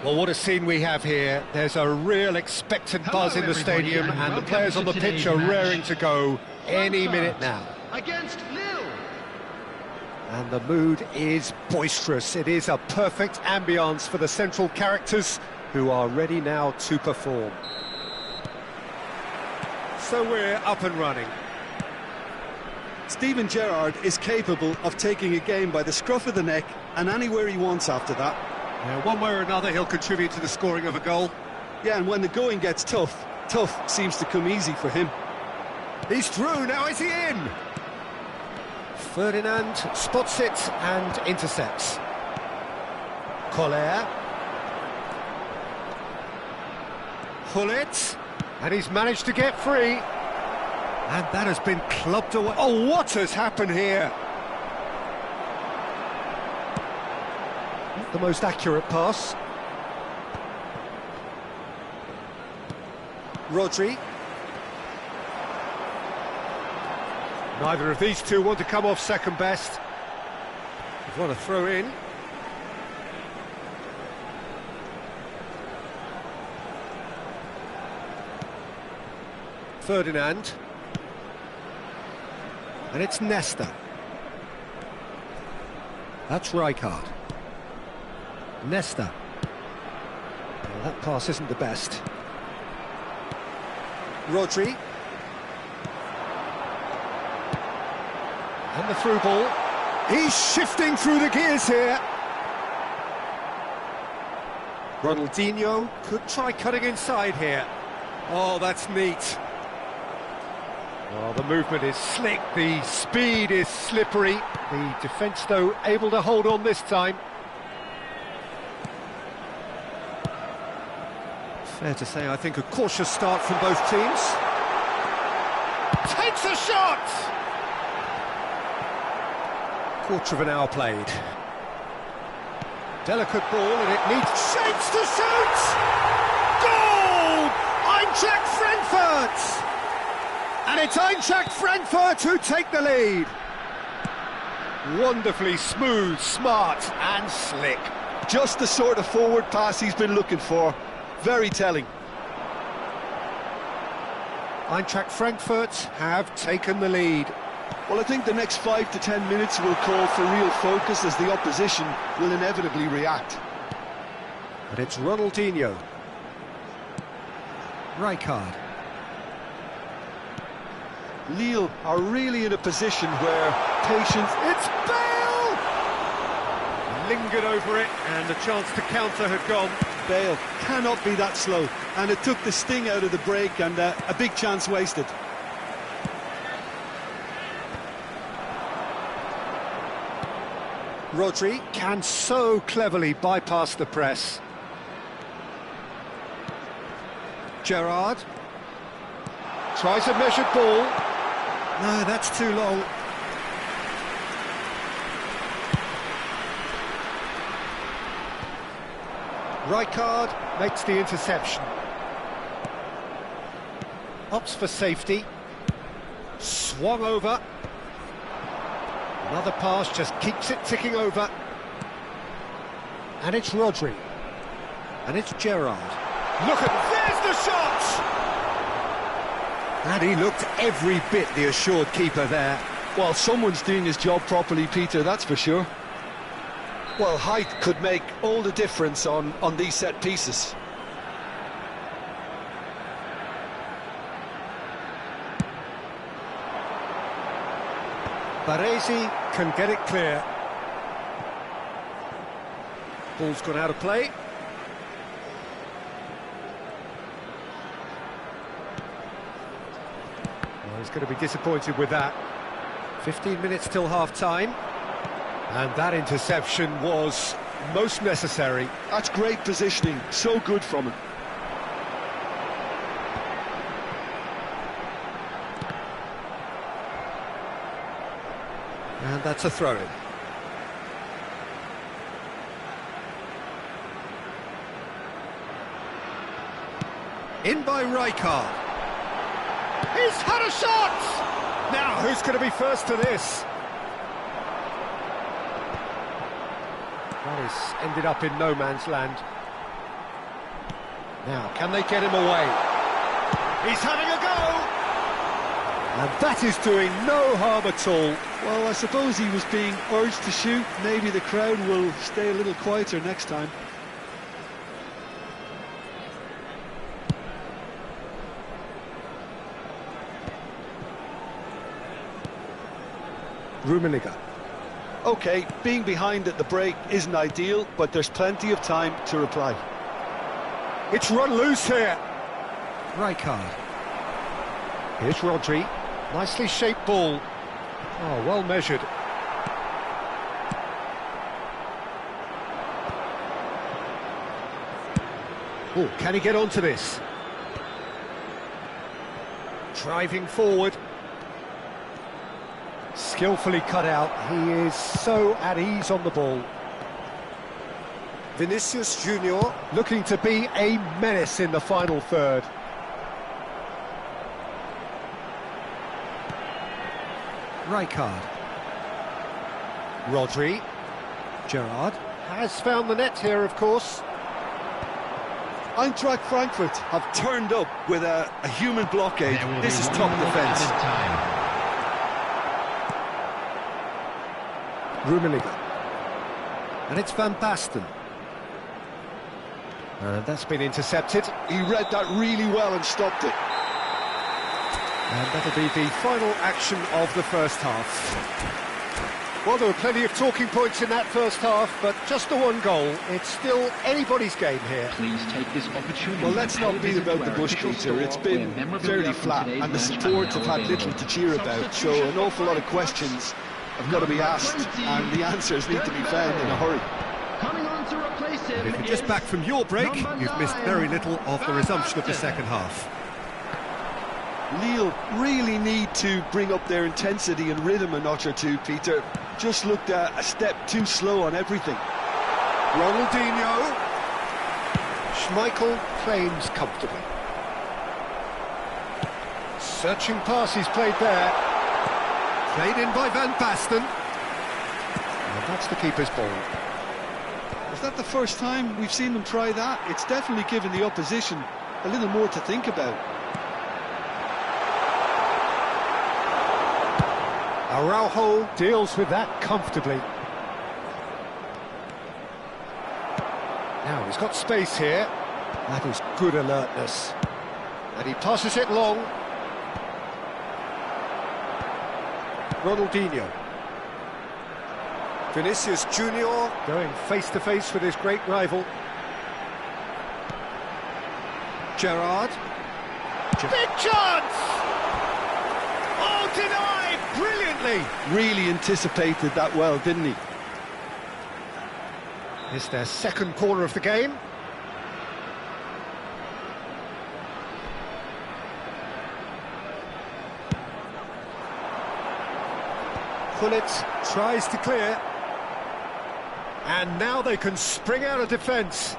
Well, what a scene we have here. There's a real expectant buzz in the stadium, and the players on the pitch are raring to go any minute now. Against Lille. And the mood is boisterous. It is a perfect ambience for the central characters who are ready now to perform. So we're up and running. Steven Gerrard is capable of taking a game by the scruff of the neck and anywhere he wants after that. Yeah, one way or another he'll contribute to the scoring of a goal. Yeah, and when the going gets tough seems to come easy for him. He's through, now is he in? Ferdinand spots it and intercepts. Collier. Hullet. And he's managed to get free. And that has been clubbed away. Oh, what has happened here? Not the most accurate pass. Rodri. Neither of these two want to come off second best. They've got a throw in. Ferdinand. And it's Nesta. That's Rijkaard. Nesta. Well, that pass isn't the best. Rodri. And the through ball. He's shifting through the gears here. Ronaldinho could try cutting inside here. Oh, that's neat. Oh, the movement is slick, the speed is slippery. The defence, though, able to hold on this time. Fair to say, I think, a cautious start from both teams. Takes a shot! Quarter of an hour played. Delicate ball, and it needs shapes to shoot! Goal! Eintracht Frankfurt! And it's Eintracht Frankfurt who take the lead. Wonderfully smooth, smart and slick. Just the sort of forward pass he's been looking for. Very telling. Eintracht Frankfurt have taken the lead. Well, I think the next 5 to 10 minutes will call for real focus as the opposition will inevitably react. And it's Ronaldinho. Rijkaard. Lille are really in a position where patience... It's Bale! Lingered over it, and the chance to counter had gone. Bale cannot be that slow, and it took the sting out of the break, and a big chance wasted. Rodri can so cleverly bypass the press. Gerrard tries a measured ball. No, that's too long. Rijkaard makes the interception. Opts for safety. Swung over. Another pass just keeps it ticking over. And it's Rodri. And it's Gerrard. Look at, there's the shot! And he looked every bit the assured keeper there. Well, someone's doing his job properly, Peter, that's for sure. Well, height could make all the difference on these set pieces. Baresi can get it clear. Ball's gone out of play. Well, he's going to be disappointed with that. 15 minutes till half-time. And that interception was most necessary. That's great positioning, so good from him. And that's a throw-in. In by Rijkaard. He's had a shot! Now, who's going to be first to this? That has ended up in no man's land. Now, can they get him away? He's having a go! And that is doing no harm at all. Well, I suppose he was being urged to shoot. Maybe the crowd will stay a little quieter next time. Rummenigge. OK, being behind at the break isn't ideal, but there's plenty of time to reply. It's run loose here. Rijkaard. Here's Rodri. Nicely shaped ball. Oh, well measured. Oh, can he get onto this? Driving forward. Skillfully cut out. He is so at ease on the ball. Vinicius Junior looking to be a menace in the final third. Rijkaard. Rodri. Gerrard has found the net here, of course. Eintracht Frankfurt have turned up with a human blockade. This is top defence. Rummenigge. And it's Van Basten. And that's been intercepted. He read that really well and stopped it. And that'll be the final action of the first half. Well, there were plenty of talking points in that first half, but just the one goal. It's still anybody's game here. Please take this opportunity. Well, let's not beat about the bush, Peter. It's been fairly flat, and the supports have had little to cheer about, so an awful lot of questions have got to be asked, and the answers need to be found in a hurry. Coming on to replace him. If you're just back from your break, you've missed very little of the resumption of the second half. Lille really need to bring up their intensity and rhythm a notch or two, Peter. Just looked a step too slow on everything. Ronaldinho. Schmeichel claims comfortably. Searching pass he's played there. Played in by Van Basten. And that's the keeper's ball. Is that the first time we've seen them try that? It's definitely given the opposition a little more to think about. Araujo deals with that comfortably. Now he's got space here. That is good alertness. And he passes it long. Ronaldinho. Vinicius Junior going face to face with his great rival. Gerrard. Big chance! Oh, denied! Brilliantly! Really anticipated that well, didn't he? It's their second corner of the game. Gullit tries to clear. And now they can spring out of defence.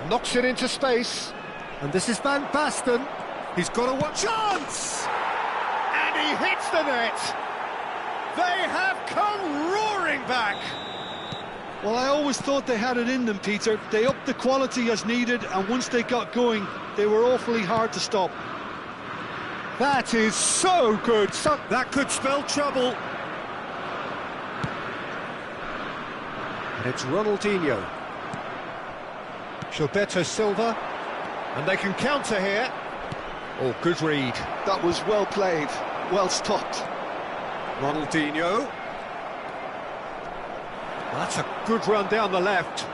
Knocks it into space. And this is Van Basten. He's got a chance! And he hits the net! They have come roaring back! Well, I always thought they had it in them, Peter. They upped the quality as needed, and once they got going, they were awfully hard to stop. That is so good! That could spell trouble. And it's Ronaldinho. Gilberto Silva. And they can counter here. Oh, good read. That was well played, well stopped. Ronaldinho. That's a good run down the left.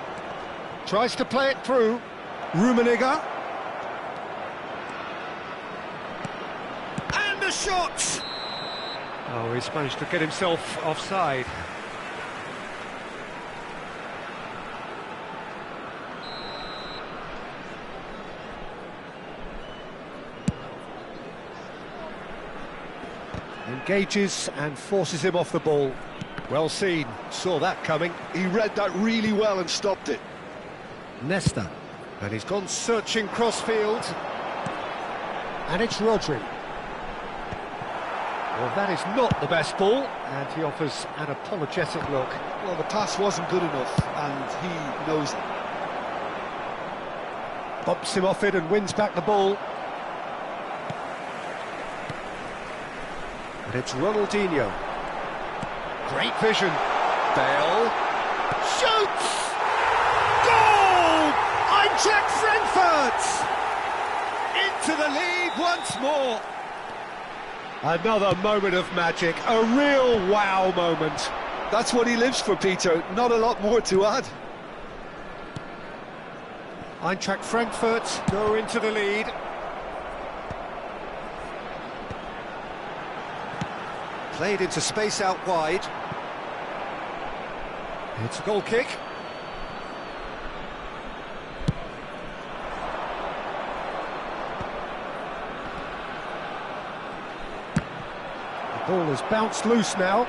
Tries to play it through. Rummenigge. And the shot! Oh, he's managed to get himself offside. Engages and forces him off the ball. Well seen, saw that coming. He read that really well and stopped it. Nesta, and he's gone searching crossfield. And it's Rodri. Well, that is not the best ball, and he offers an apologetic look. Well, the pass wasn't good enough, and he knows it. Bumps him off it and wins back the ball. And it's Ronaldinho. Great vision. Bale shoots! Goal! Eintracht Frankfurt! Into the lead once more. Another moment of magic, a real wow moment. That's what he lives for, Peter. Not a lot more to add. Eintracht Frankfurt go into the lead. Played into space out wide. It's a goal kick. The ball has bounced loose now.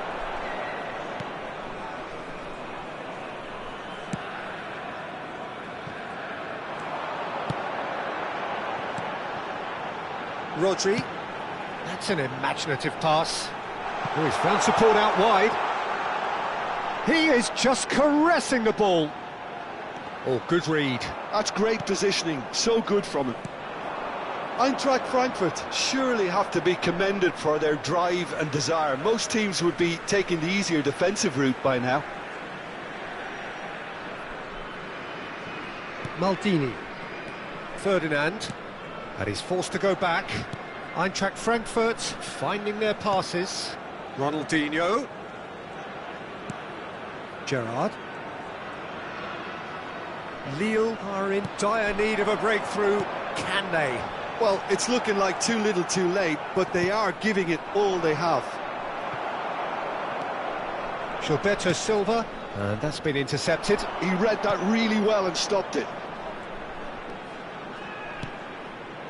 Rodri. That's an imaginative pass. Oh, he's found support out wide. He is just caressing the ball. Oh, good read. That's great positioning, so good from him. Eintracht Frankfurt surely have to be commended for their drive and desire. Most teams would be taking the easier defensive route by now. Maldini. Ferdinand. And he's forced to go back. Eintracht Frankfurt finding their passes. Ronaldinho. Gerrard. Lille are in dire need of a breakthrough. Can they? Well, it's looking like too little too late, but they are giving it all they have. Gilberto Silva. And that's been intercepted. He read that really well and stopped it.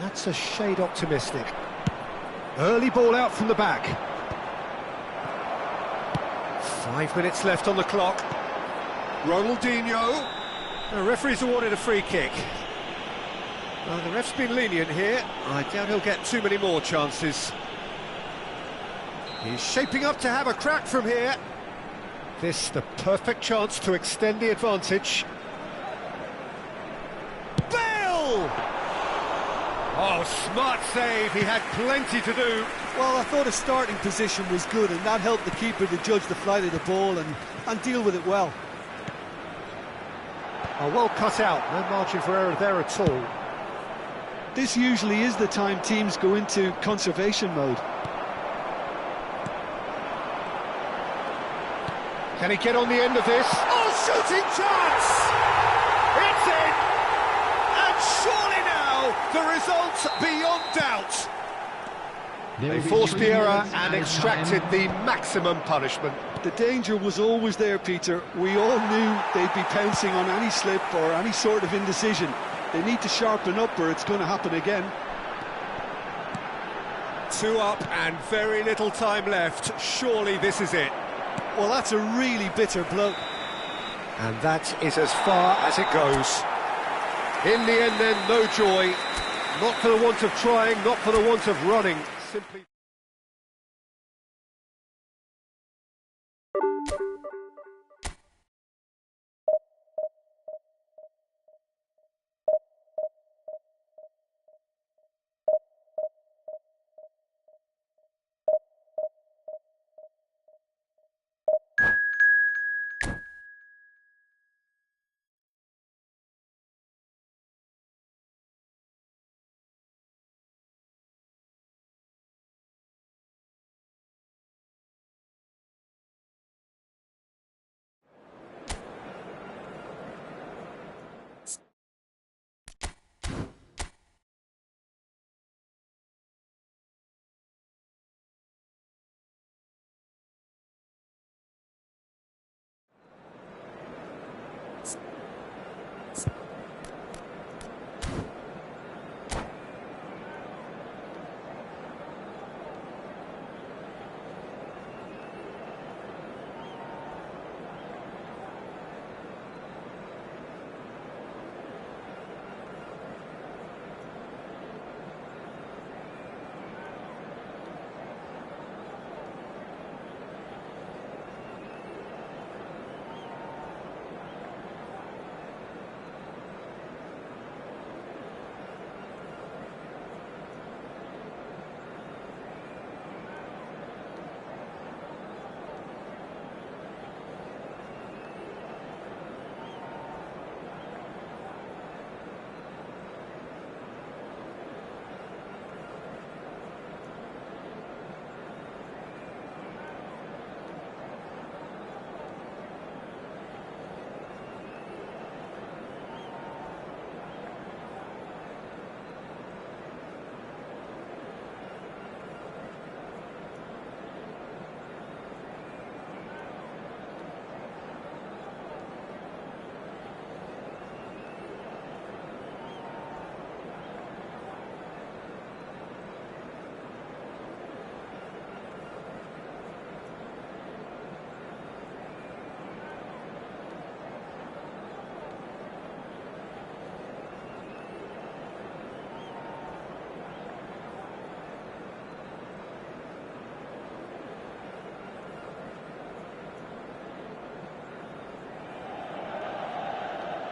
That's a shade optimistic. Early ball out from the back. 5 minutes left on the clock. Ronaldinho. The referee's awarded a free kick. Well, the ref's been lenient here. I doubt he'll get too many more chances. He's shaping up to have a crack from here. This the perfect chance to extend the advantage. Bale! Oh, smart save, he had plenty to do. Well, I thought his starting position was good, and that helped the keeper to judge the flight of the ball and deal with it well. Oh, well cut out, no margin for error there at all. This usually is the time teams go into conservation mode. Can he get on the end of this? Oh, shooting chance! It's in! And surely now, the result's beyond doubt. They forced the error and extracted the maximum punishment. The danger was always there, Peter. We all knew they'd be pouncing on any slip or any sort of indecision. They need to sharpen up or it's going to happen again. 2 up and very little time left. Surely this is it. Well, that's a really bitter blow. And that is as far as it goes. In the end then, no joy. Not for the want of trying, not for the want of running. Simply...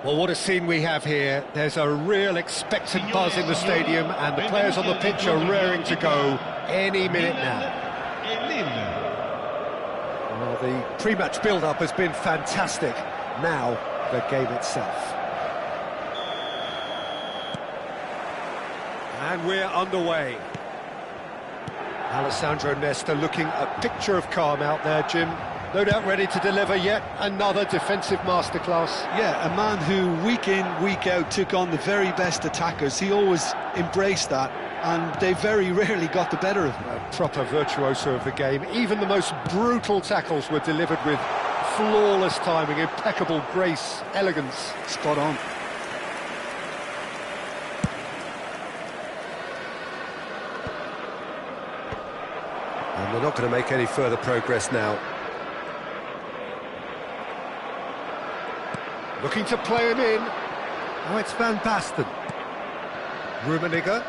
Well, what a scene we have here. There's a real expectant buzz in the stadium, and the players on the pitch are raring to go any minute now. Well, the pre-match build-up has been fantastic. Now, the game itself. And we're underway. Alessandro Nesta looking a picture of calm out there, Jim. No doubt ready to deliver yet another defensive masterclass. Yeah, a man who week in, week out took on the very best attackers. He always embraced that, and they very rarely got the better of him. A proper virtuoso of the game. Even the most brutal tackles were delivered with flawless timing, impeccable grace, elegance. Spot on. And they're not going to make any further progress now. Looking to play him in. Oh, it's Van Basten. Rummenigge.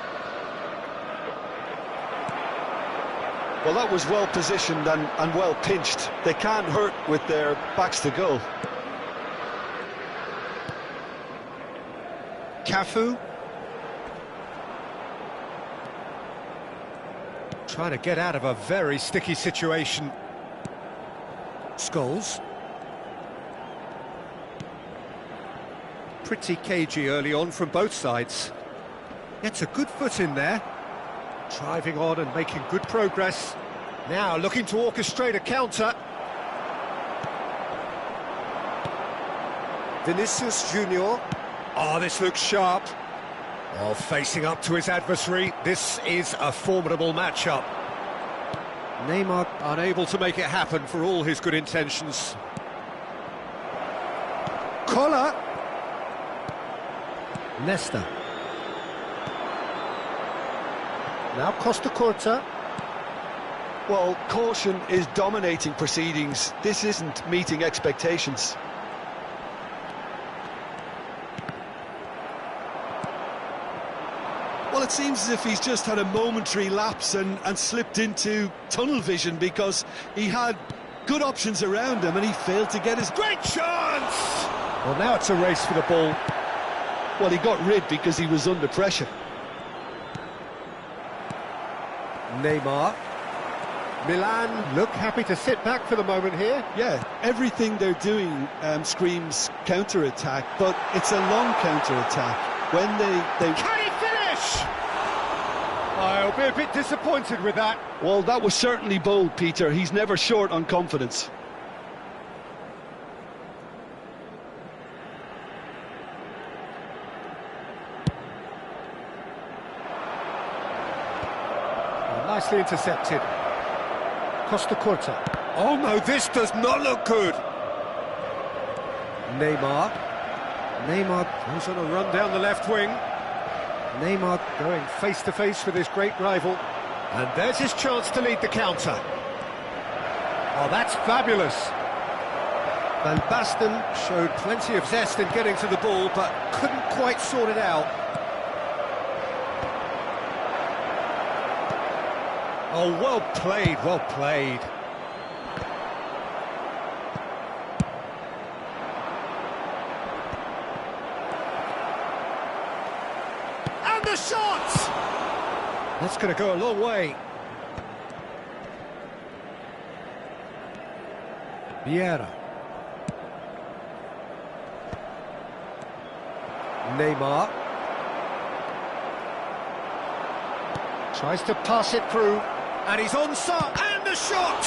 Well, that was well positioned and well pinched. They can't hurt with their backs to goal. Cafu. Trying to get out of a very sticky situation. Scholes. Pretty cagey early on from both sides. Gets a good foot in there. Driving on and making good progress. Now looking to orchestrate a counter. Vinicius Junior. Oh, this looks sharp. Oh, facing up to his adversary. This is a formidable matchup. Neymar unable to make it happen for all his good intentions. Collar. Nesta. Now Costa Curta. Well, caution is dominating proceedings. This isn't meeting expectations. Well, it seems as if he's just had a momentary lapse and slipped into tunnel vision, because he had good options around him and he failed to get his... Great chance! Well, now it's a race for the ball. Well, he got rid because he was under pressure. Neymar. Milan look happy to sit back for the moment here. Yeah, everything they're doing screams counter-attack, but it's a long counter-attack. When they... Can he finish? I'll be a bit disappointed with that. Well, that was certainly bold, Peter. He's never short on confidence. Nicely intercepted. Costa Curta. Oh no, this does not look good. Neymar. Neymar goes on a run down the left wing. Neymar going face to face with his great rival. And there's his chance to lead the counter. Oh, that's fabulous. Van Basten showed plenty of zest in getting to the ball, but couldn't quite sort it out. Oh, well played, well played. And the shot! That's going to go a long way. Vieira. Neymar. Tries to pass it through. And he's onside, and the shot!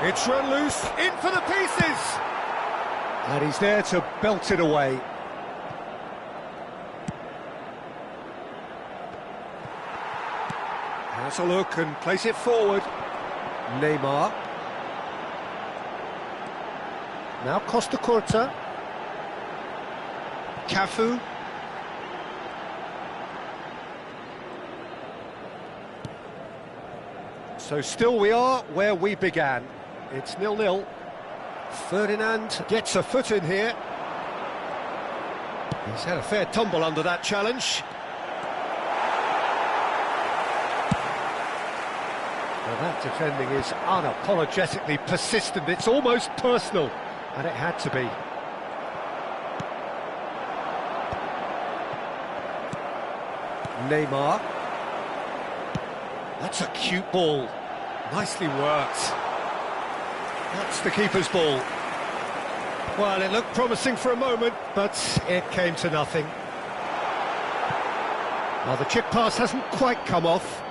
It's run loose, in for the pieces! And he's there to belt it away. Has a look and place it forward. Neymar. Now Costa Curta. Cafu. So still we are where we began. It's 0-0. Ferdinand gets a foot in here. He's had a fair tumble under that challenge. Well, that defending is unapologetically persistent. It's almost personal, and it had to be. Neymar. That's a cute ball. Nicely worked. That's the keeper's ball. Well, it looked promising for a moment, but it came to nothing. Well, the chip pass hasn't quite come off.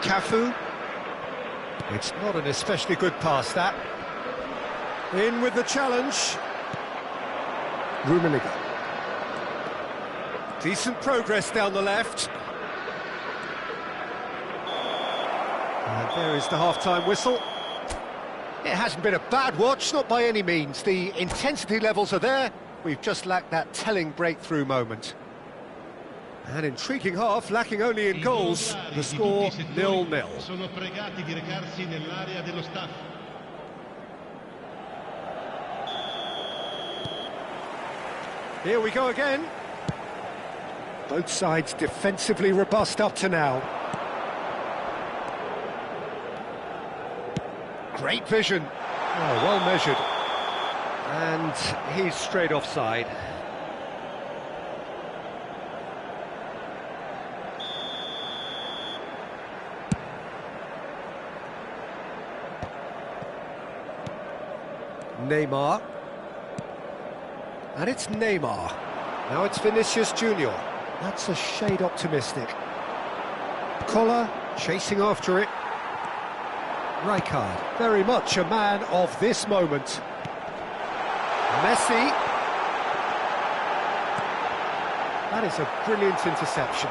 Cafu. It's not an especially good pass, that. In with the challenge. Rummenigge. Decent progress down the left. And there is the half-time whistle. It hasn't been a bad watch, not by any means. The intensity levels are there. We've just lacked that telling breakthrough moment. An intriguing half, lacking only in goals. The score 0-0. Sono pregati di recarsi nell'area dello staff. Here we go again. Both sides defensively robust up to now. Great vision. Oh, well measured. And he's straight offside. Neymar. And it's Neymar. Now it's Vinicius Junior. That's a shade optimistic. Collar chasing after it. Rijkaard, very much a man of this moment. Messi. That is a brilliant interception.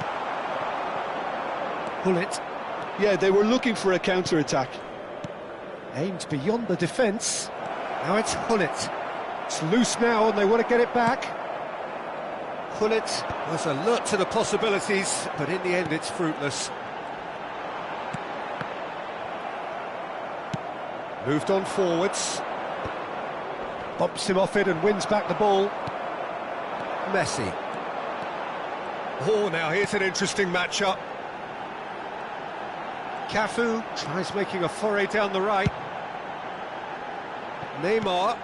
Bullet. Yeah, they were looking for a counter-attack. Aimed beyond the defence. Now it's Hullet. It's loose now and they want to get it back. Hullet was alert to the possibilities, but in the end it's fruitless. Moved on forwards. Bumps him off it and wins back the ball. Messi. Oh, now here's an interesting matchup. Cafu tries making a foray down the right. Neymar.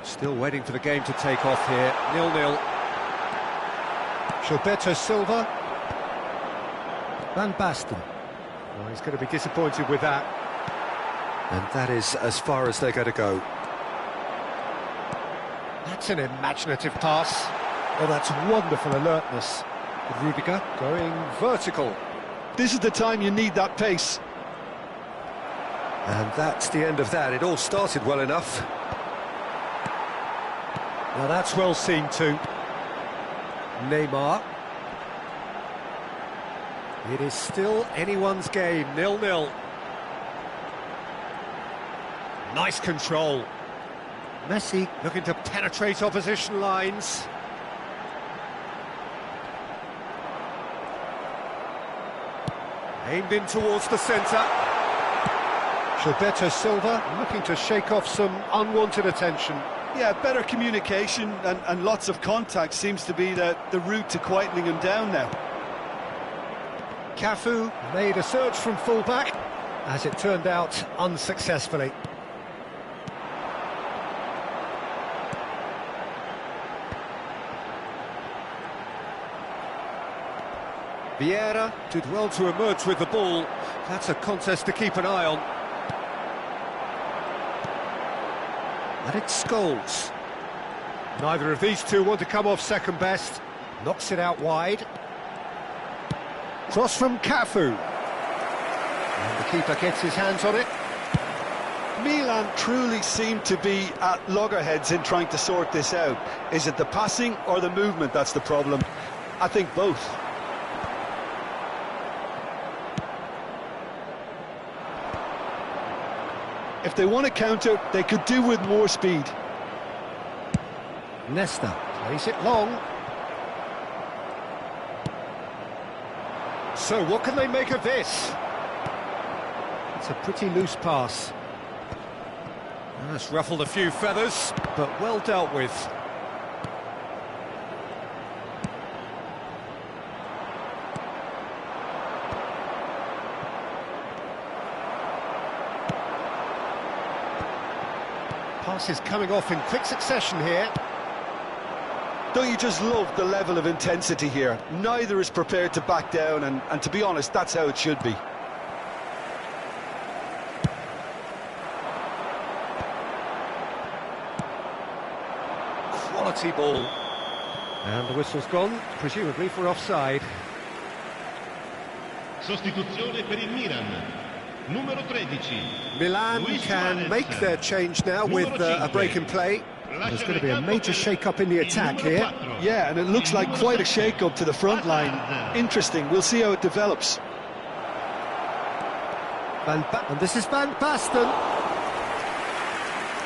Still waiting for the game to take off here. 0-0. Gilberto Silva. Van Basten. Oh, he's going to be disappointed with that. And that is as far as they're going to go. That's an imaginative pass. Oh, that's wonderful alertness. Rudiger going vertical. This is the time you need that pace. And that's the end of that. It all started well enough. Now that's well seen too. Neymar. It is still anyone's game, 0-0. Nice control. Messi looking to penetrate opposition lines. Aimed in towards the centre. Gilberto Silva looking to shake off some unwanted attention. Yeah, better communication and lots of contact seems to be the route to quietening him down now. Cafu made a search from full-back, as it turned out unsuccessfully. Vieira did well to emerge with the ball. That's a contest to keep an eye on. And it's Scholes. Neither of these two want to come off second best. Knocks it out wide. Cross from Cafu. And the keeper gets his hands on it. Milan truly seem to be at loggerheads in trying to sort this out. Is it the passing or the movement that's the problem? I think both. If they want to counter, they could do with more speed. Nesta plays it long. So what can they make of this? It's a pretty loose pass. That's ruffled a few feathers, but well dealt with. passes coming off in quick succession here. Don't you just love the level of intensity here? Neither is prepared to back down, and to be honest, that's how it should be. Quality ball. And the whistle's gone, presumably for offside. Sostituzione per il Milan. Numero 13. Milan can make their change now with a break in play. There's going to be a major shake-up in the attack here. Yeah, and it looks like quite a shake-up to the front line. Interesting, we'll see how it develops. And this is Van Basten.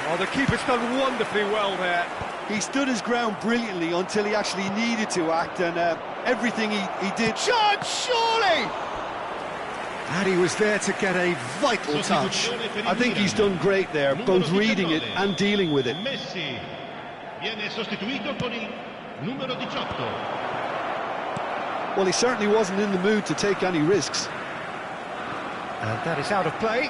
Oh, the keeper's done wonderfully well there. He stood his ground brilliantly until he actually needed to act, and everything he did... Shot, surely! And he was there to get a vital touch. I think he's done great there, both reading it and dealing with it. Messi viene sostituito con il numero 18. Well, he certainly wasn't in the mood to take any risks. And that is out of play.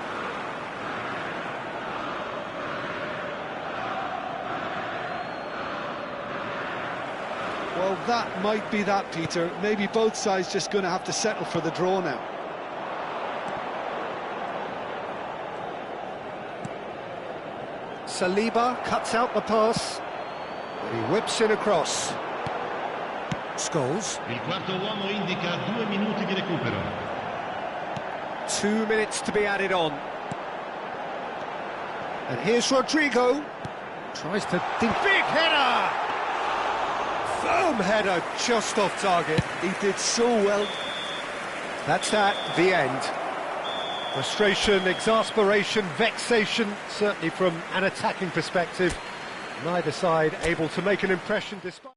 Well, that might be that, Peter. Maybe both sides just going to have to settle for the draw now. Saliba cuts out the pass. He whips in across. Scholes. Il quarto uomo indica 2 minuti di recupero. 2 minutes to be added on. And here's Rodrigo. Tries to think. Big header! Firm header just off target. He did so well. That's that, the end. Frustration, exasperation, vexation, certainly from an attacking perspective. Neither side able to make an impression despite...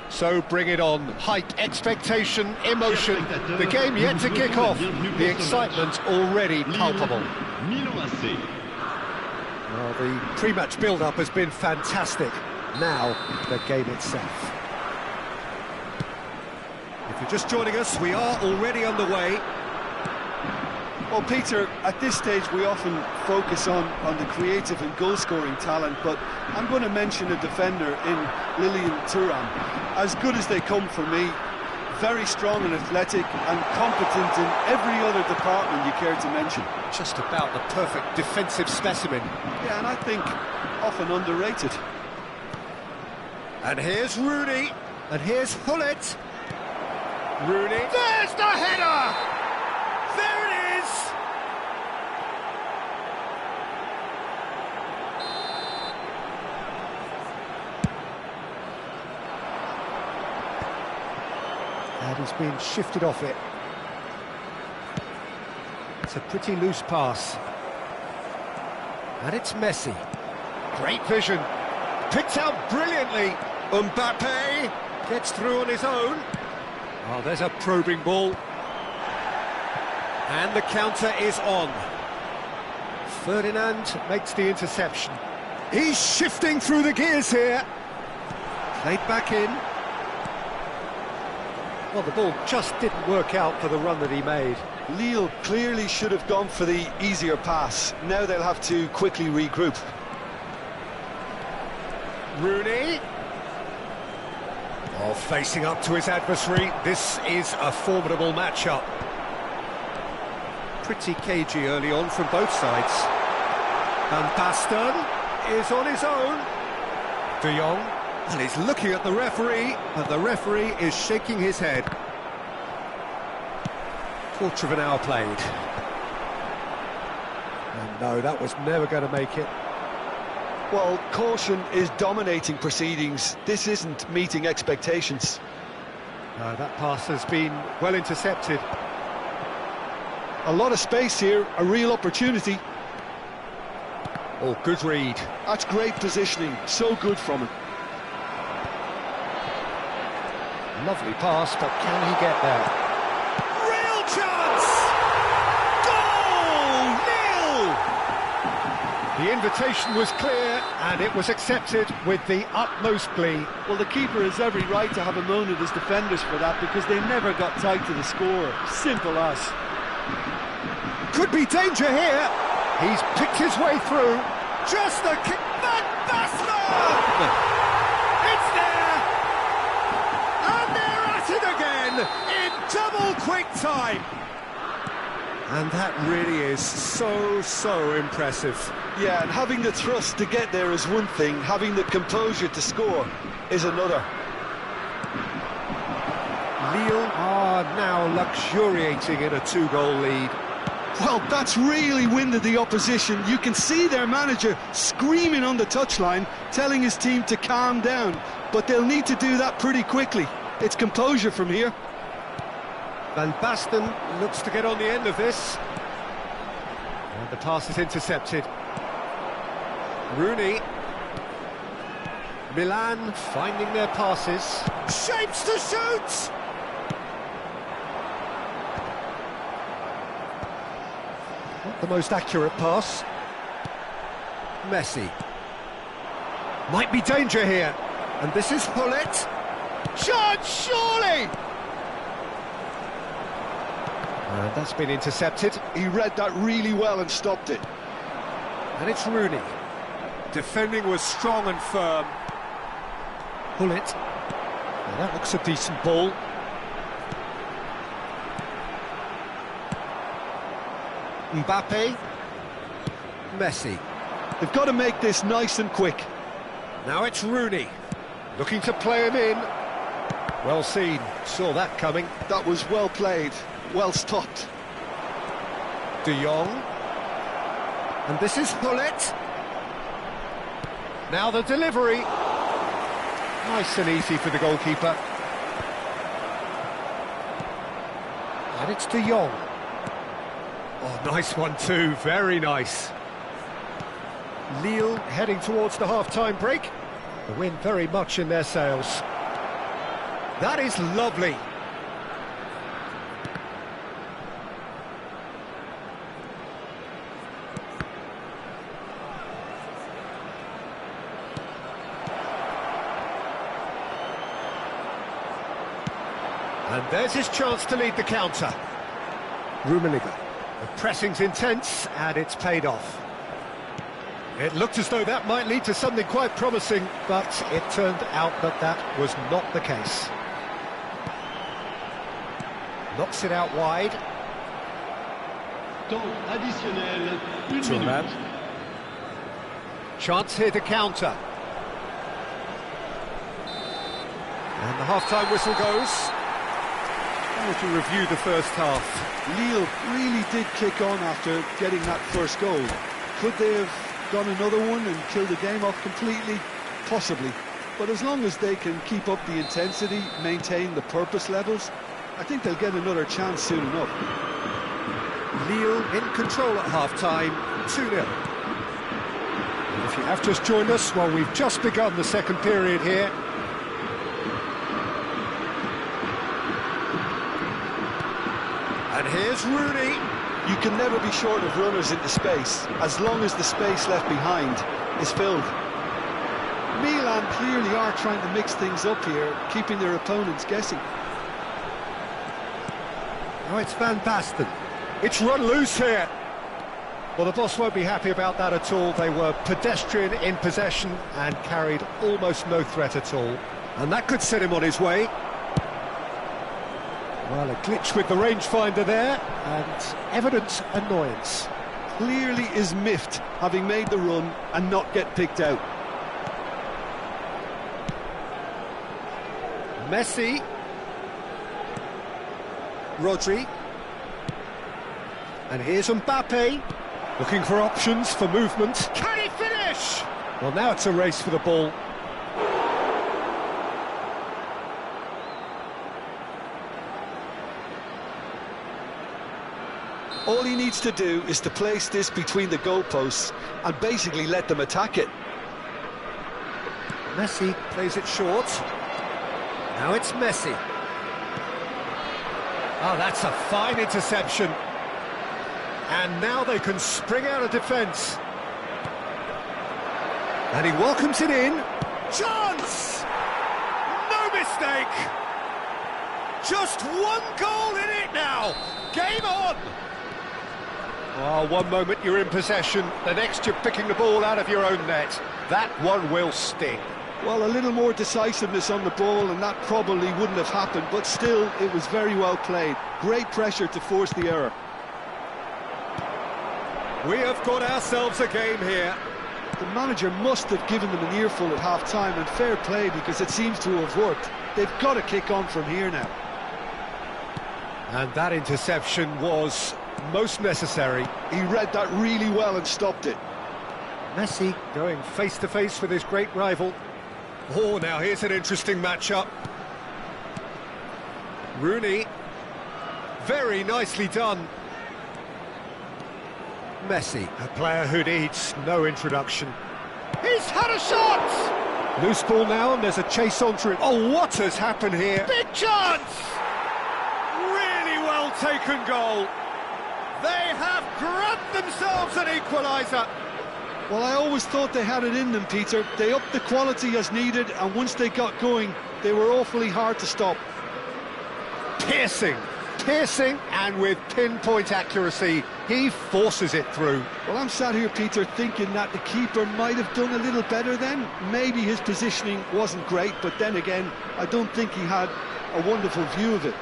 So bring it on. Hype, expectation, emotion. The game yet to kick off. The excitement already palpable. Well, the pre-match build-up has been fantastic. Now, the game itself. If you're just joining us, we are already underway. Well, Peter, at this stage we often focus on the creative and goal-scoring talent, but I'm going to mention a defender in Lilian Thuram. As good as they come for me, very strong and athletic and competent in every other department you care to mention. Just about the perfect defensive specimen. Yeah, and I think often underrated. And here's Rooney, and here's Hullet. Rooney, there's the header! There it is! And he's been shifted off it. It's a pretty loose pass. And it's Messi. Great vision. Picked out brilliantly. Mbappe gets through on his own. Oh, there's a probing ball. And the counter is on. Ferdinand makes the interception. He's shifting through the gears here. Played back in. Well, the ball just didn't work out for the run that he made. Lille clearly should have gone for the easier pass. Now they'll have to quickly regroup. Rooney. Oh, facing up to his adversary. This is a formidable matchup. Pretty cagey early on from both sides. Van Basten is on his own. De Jong. And he's looking at the referee, but the referee is shaking his head. Quarter of an hour played. And no, that was never going to make it. Well, caution is dominating proceedings. This isn't meeting expectations. No, that pass has been well intercepted. A lot of space here, a real opportunity. Oh, good read. That's great positioning, so good from him. Lovely pass, but can he get there? Real chance! Goal! Nil! The invitation was clear, and it was accepted with the utmost glee. Well, the keeper has every right to have a moan at his defenders for that, because they never got tight to the score. Simple as. Could be danger here. He's picked his way through. Just a kick. Van Basten! It's there! And they're at it again in double quick time. And that really is so impressive. Yeah, and having the thrust to get there is one thing, having the composure to score is another. Lille are now luxuriating in a 2-goal lead. Well, that's really winded the opposition. You can see their manager screaming on the touchline, telling his team to calm down. But they'll need to do that pretty quickly. It's composure from here. Van Basten looks to get on the end of this. And the pass is intercepted. Rooney. Milan finding their passes. Shapes to shoot! Not the most accurate pass. Messi. Might be danger here. And this is Hullet. Chance, surely! And that's been intercepted. He read that really well and stopped it. And it's Rooney. Defending was strong and firm. Hullet. Now that looks a decent ball. Mbappe. Messi. They've got to make this nice and quick. Now it's Rooney. Looking to play him in. Well seen. Saw that coming. That was well played. Well stopped. De Jong. And this is Hullet. Now the delivery. Nice and easy for the goalkeeper. And it's De Jong. Oh, nice one too, very nice. Lille heading towards the half-time break. The wind very much in their sails. That is lovely. And there's his chance to lead the counter. Rummenigge. The pressing's intense, and it's paid off. It looked as though that might lead to something quite promising, but it turned out that that was not the case. Knocks it out wide. Temps additionnel, 1 Thuram. minute. Chance here to counter. And the half-time whistle goes. To review the first half. Lille really did kick on after getting that first goal. Could they have done another one and killed the game off completely? Possibly. But as long as they can keep up the intensity, maintain the purpose levels, I think they'll get another chance soon enough. Lille in control at half-time, 2-0. If you have just joined us, well, we've just begun the second period here. And here's Rooney. You can never be short of runners into space, as long as the space left behind is filled. Milan clearly are trying to mix things up here, keeping their opponents guessing. Oh, it's Van Basten. It's run loose here. Well, the boss won't be happy about that at all. They were pedestrian in possession and carried almost no threat at all. And that could set him on his way. Well, a glitch with the rangefinder there, and evident annoyance. Clearly is miffed, having made the run and not get picked out. Messi. Rodri. And here's Mbappe. Looking for options for movement. Can he finish? Well, now it's a race for the ball. All he needs to do is to place this between the goalposts and basically let them attack it. Messi plays it short. Now it's Messi. Oh, that's a fine interception. And now they can spring out of defence. And he welcomes it in. Chance! No mistake! Just one goal in it now. Game on! Oh, one moment you're in possession, the next you're picking the ball out of your own net. That one will sting. Well, a little more decisiveness on the ball and that probably wouldn't have happened, but still, it was very well played. Great pressure to force the error. We have got ourselves a game here. The manager must have given them an earful at half-time, and fair play because it seems to have worked. They've got to kick on from here now. And that interception was most necessary. He read that really well and stopped it. Messi going face-to-face with his great rival. Oh, now here's an interesting matchup. Rooney. Very nicely done. Messi, a player who needs no introduction. He's had a shot! Loose ball now, and there's a chase onto it. Oh, what has happened here? Big chance! Really well taken goal. They have grabbed themselves an equaliser. Well, I always thought they had it in them, Peter. They upped the quality as needed, and once they got going, they were awfully hard to stop. Piercing, and with pinpoint accuracy, he forces it through. Well, I'm sat here, Peter, thinking that the keeper might have done a little better then. Maybe his positioning wasn't great, but then again, I don't think he had a wonderful view of it.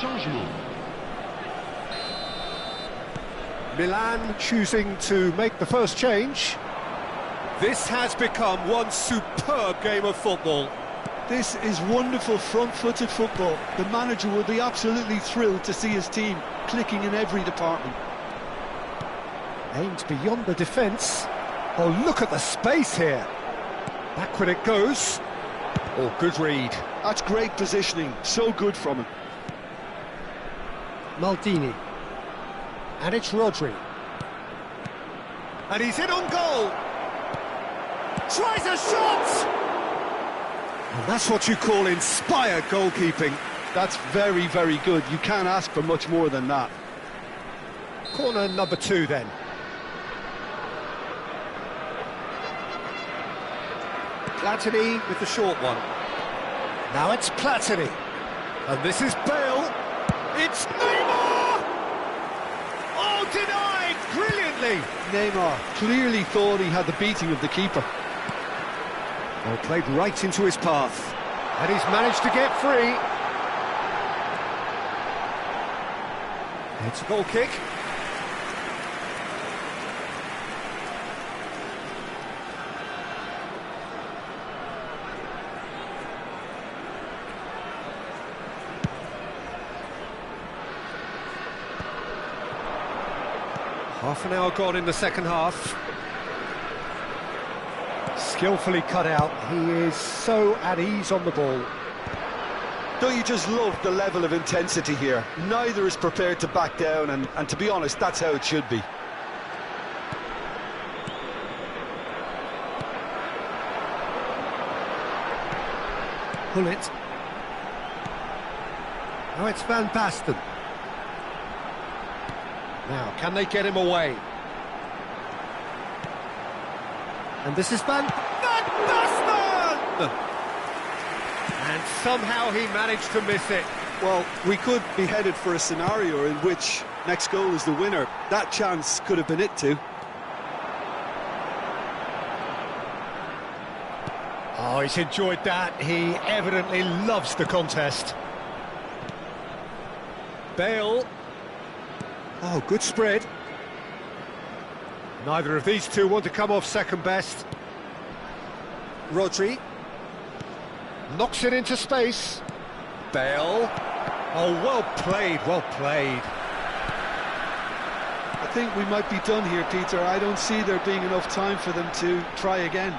Changement. Milan choosing to make the first change. This has become one superb game of football. This is wonderful front-footed football. The manager will be absolutely thrilled to see his team clicking in every department. Aimed beyond the defence. Oh, look at the space here. Backward it goes. Oh, good read. That's great positioning. So good from him. Maldini. And it's Rodri. And he's in on goal. Tries a shot! And that's what you call inspired goalkeeping. That's very, very good. You can't ask for much more than that. Corner number 2 then. Platini with the short one. Now it's Platini. And this is Bale. It's Neymar! Oh, denied brilliantly. Neymar clearly thought he had the beating of the keeper. Well, played right into his path. And he's managed to get free. It's a goal kick. Half an hour gone in the second half. Skillfully cut out. He is so at ease on the ball. Don't you just love the level of intensity here? Neither is prepared to back down, and to be honest, that's how it should be. Pull it. Now it's Van Basten. Now, can they get him away? And this is Van Basten! And somehow he managed to miss it. Well, we could be headed for a scenario in which next goal is the winner. That chance could have been it too. Oh, he's enjoyed that. He evidently loves the contest. Bale. Oh, good spread. Neither of these two want to come off second best. Rodri. Knocks it into space. Bale. Oh, well played, well played. I think we might be done here, Peter. I don't see there being enough time for them to try again.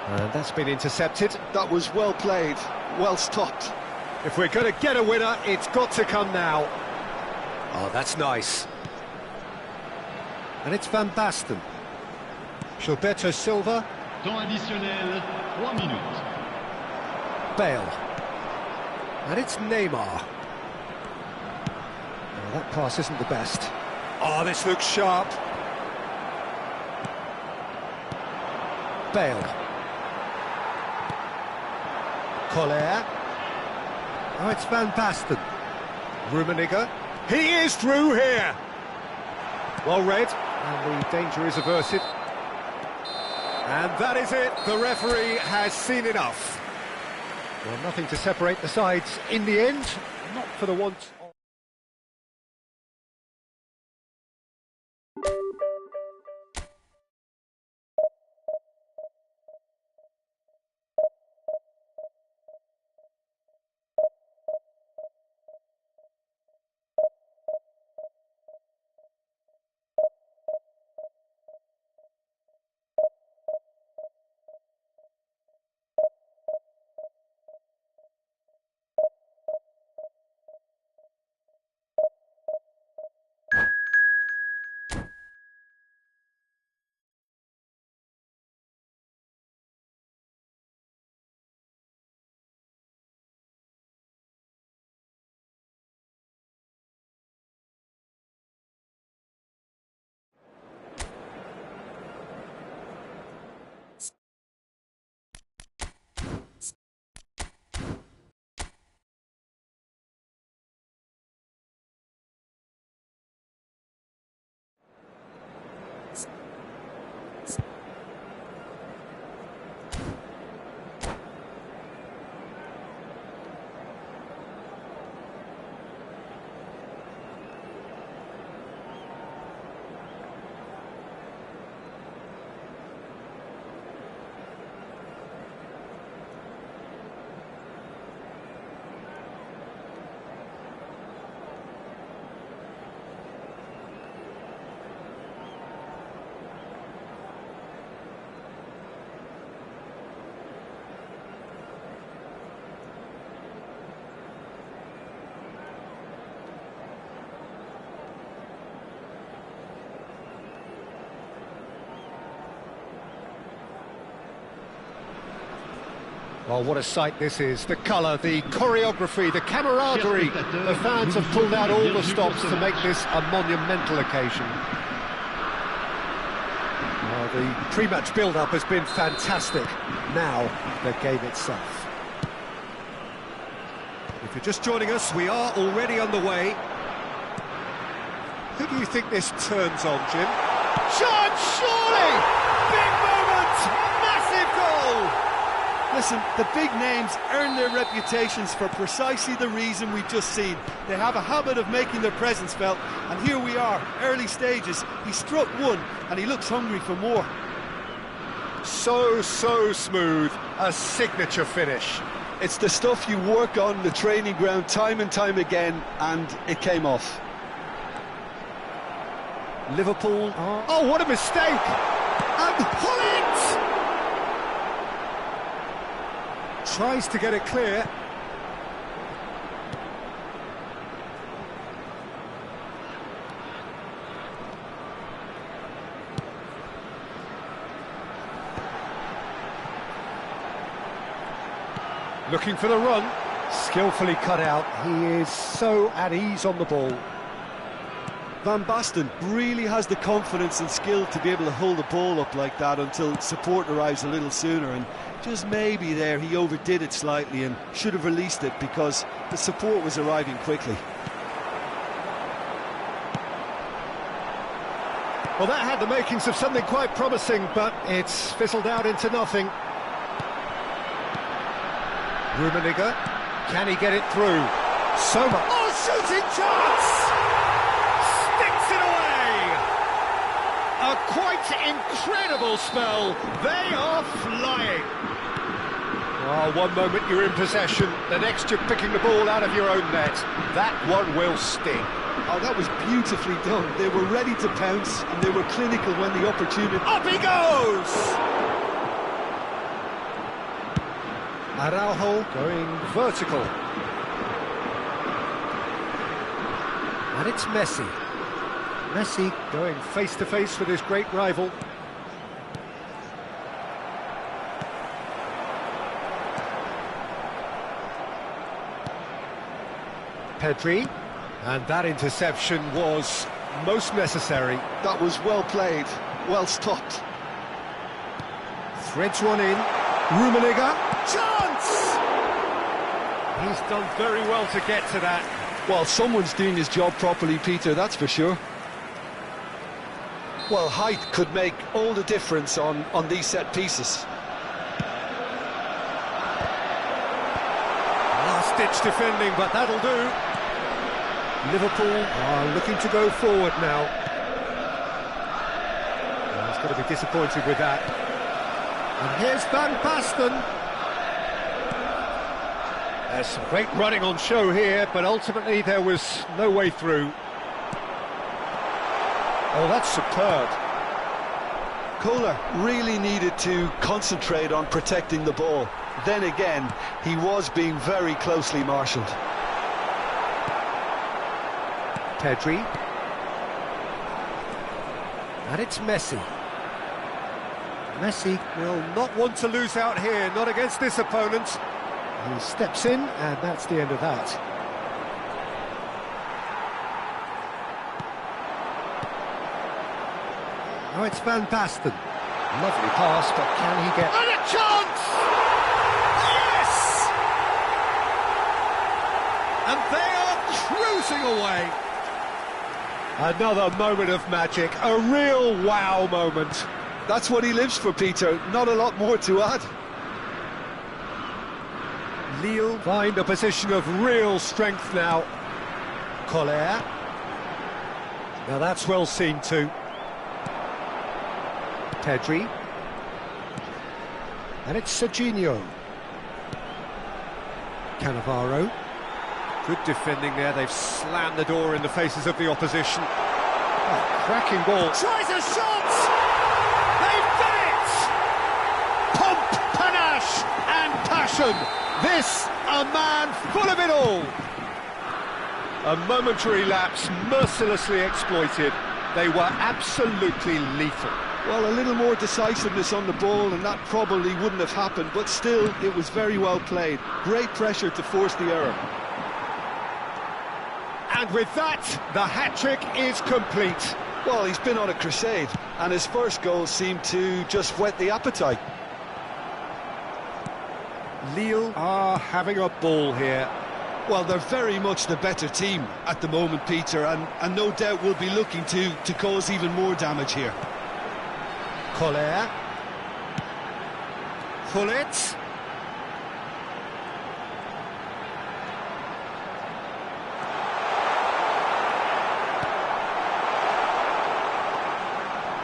And that's been intercepted. That was well played, well stopped. If we're going to get a winner, it's got to come now. Oh, that's nice. And it's Van Basten. Gilberto Silva. Temps additionnel, 3 minutes. Bale. And it's Neymar. Oh, that pass isn't the best. Oh, this looks sharp. Bale. Collier. Oh, it's Van Basten. Rummenigge. He is through here. Well read, and the danger is averted. And that is it. The referee has seen enough. Well, nothing to separate the sides in the end, not for the want of... Oh, what a sight this is. The colour, the choreography, the camaraderie. The fans have pulled out all the stops to make this a monumental occasion. The pre-match build-up has been fantastic. Now, the game itself. If you're just joining us, we are already underway. Who do you think this turns on, Jim? Shot, surely! Big moment! Massive goal! Listen, the big names earn their reputations for precisely the reason we've just seen. They have a habit of making their presence felt, and here we are, early stages. He struck one, and he looks hungry for more. So smooth, a signature finish. It's the stuff you work on the training ground time and time again, and it came off. Liverpool. Oh, what a mistake! And pull it! Tries to get it clear. Looking for the run. Skillfully cut out. He is so at ease on the ball. Van Basten really has the confidence and skill to be able to hold the ball up like that until support arrives a little sooner, and just maybe there he overdid it slightly and should have released it because the support was arriving quickly. Well, that had the makings of something quite promising, but it's fizzled out into nothing. Rummenigge, can he get it through? So much. Oh, shooting chance! Sticks it away! A quite incredible spell. They are flying. Oh, one moment you're in possession, the next you're picking the ball out of your own net. That one will sting. Oh, that was beautifully done. They were ready to pounce and they were clinical when the opportunity... Up he goes! Araujo going vertical. And it's Messi. Messi going face-to-face with his great rival. Pedri. And that interception was most necessary. That was well played, well stopped. Threads one in. Rummenigge. Chance! He's done very well to get to that. Well, someone's doing his job properly, Peter, that's for sure. Well, height could make all the difference on these set pieces. Last-ditch defending, but that'll do. Liverpool are looking to go forward now. Well, he's going to be disappointed with that. And here's Van Basten. There's some great running on show here, but ultimately there was no way through. Oh, that's superb. Kohler really needed to concentrate on protecting the ball. Then again, he was being very closely marshalled. Pedri. And it's Messi. Messi will not want to lose out here, not against this opponent. He steps in, and that's the end of that. Now it's Van Basten. Lovely pass, but can he get... And a chance! Yes! And they are cruising away. Another moment of magic, a real wow moment. That's what he lives for, Peter. Not a lot more to add. Lille find a position of real strength now. Collier. Now that's well seen too. Pedri. And it's Serginho. Cannavaro. Good defending there, they've slammed the door in the faces of the opposition. Oh, cracking ball. Tries a shot! They've done it! Pomp, panache and passion. This, a man full of it all. A momentary lapse, mercilessly exploited. They were absolutely lethal. Well, a little more decisiveness on the ball and that probably wouldn't have happened, but still, it was very well played. Great pressure to force the error. And with that, the hat-trick is complete. Well, he's been on a crusade, and his first goal seemed to just whet the appetite. Lille are having a ball here. Well, they're very much the better team at the moment, Peter, and no doubt will be looking to cause even more damage here. Collier. Gullit.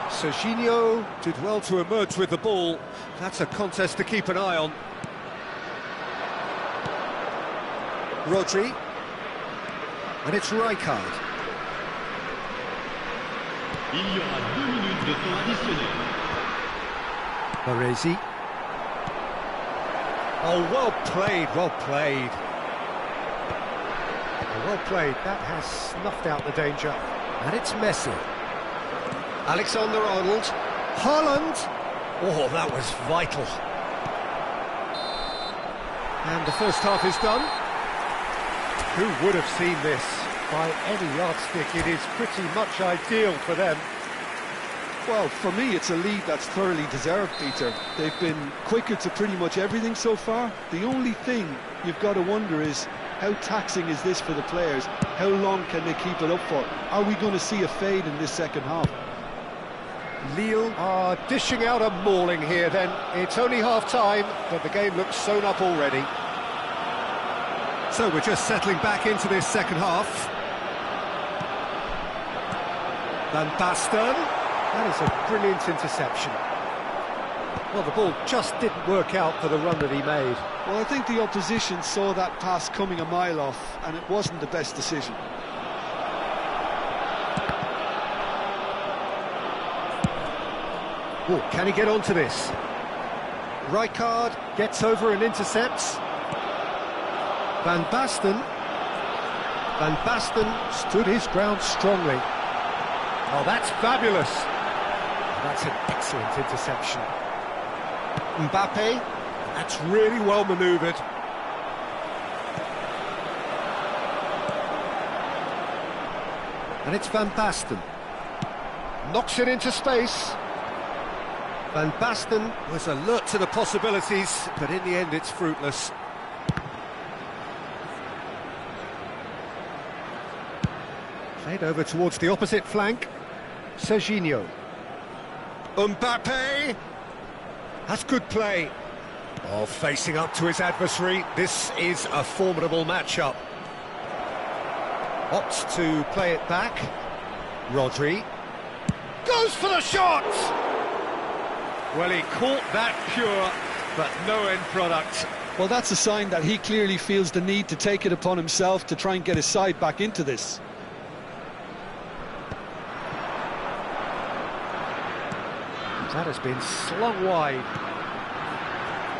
Serginho did well to emerge with the ball. That's a contest to keep an eye on. Rodri. And it's Rijkaard. Il y aura 2 minutes de temps additionnel. Baresi. Oh, well played, well played. Well played, that has snuffed out the danger. And it's Messi. Alexander-Arnold. Haaland. Oh, that was vital. And the first half is done. Who would have seen this? By any yardstick, it is pretty much ideal for them. Well, for me, it's a lead that's thoroughly deserved, Peter. They've been quicker to pretty much everything so far. The only thing you've got to wonder is, how taxing is this for the players? How long can they keep it up for? Are we going to see a fade in this second half? Lille are dishing out a mauling here then. It's only half-time, but the game looks sewn up already. So we're just settling back into this second half. Van Basten. That is a brilliant interception. Well, the ball just didn't work out for the run that he made. Well, I think the opposition saw that pass coming a mile off, and it wasn't the best decision. Oh, can he get onto this? Rijkaard gets over and intercepts. Van Basten. Van Basten stood his ground strongly. Oh, that's fabulous. That's an excellent interception. Mbappe, that's really well manoeuvred. And it's Van Basten. Knocks it into space. Van Basten was alert to the possibilities, but in the end it's fruitless. Played over towards the opposite flank. Serginho. Mbappe! That's good play. Oh, facing up to his adversary. This is a formidable matchup. Opts to play it back. Rodri. Goes for the shot! Well, he caught that pure, but no end product. Well, that's a sign that he clearly feels the need to take it upon himself to try and get his side back into this. That has been slung wide.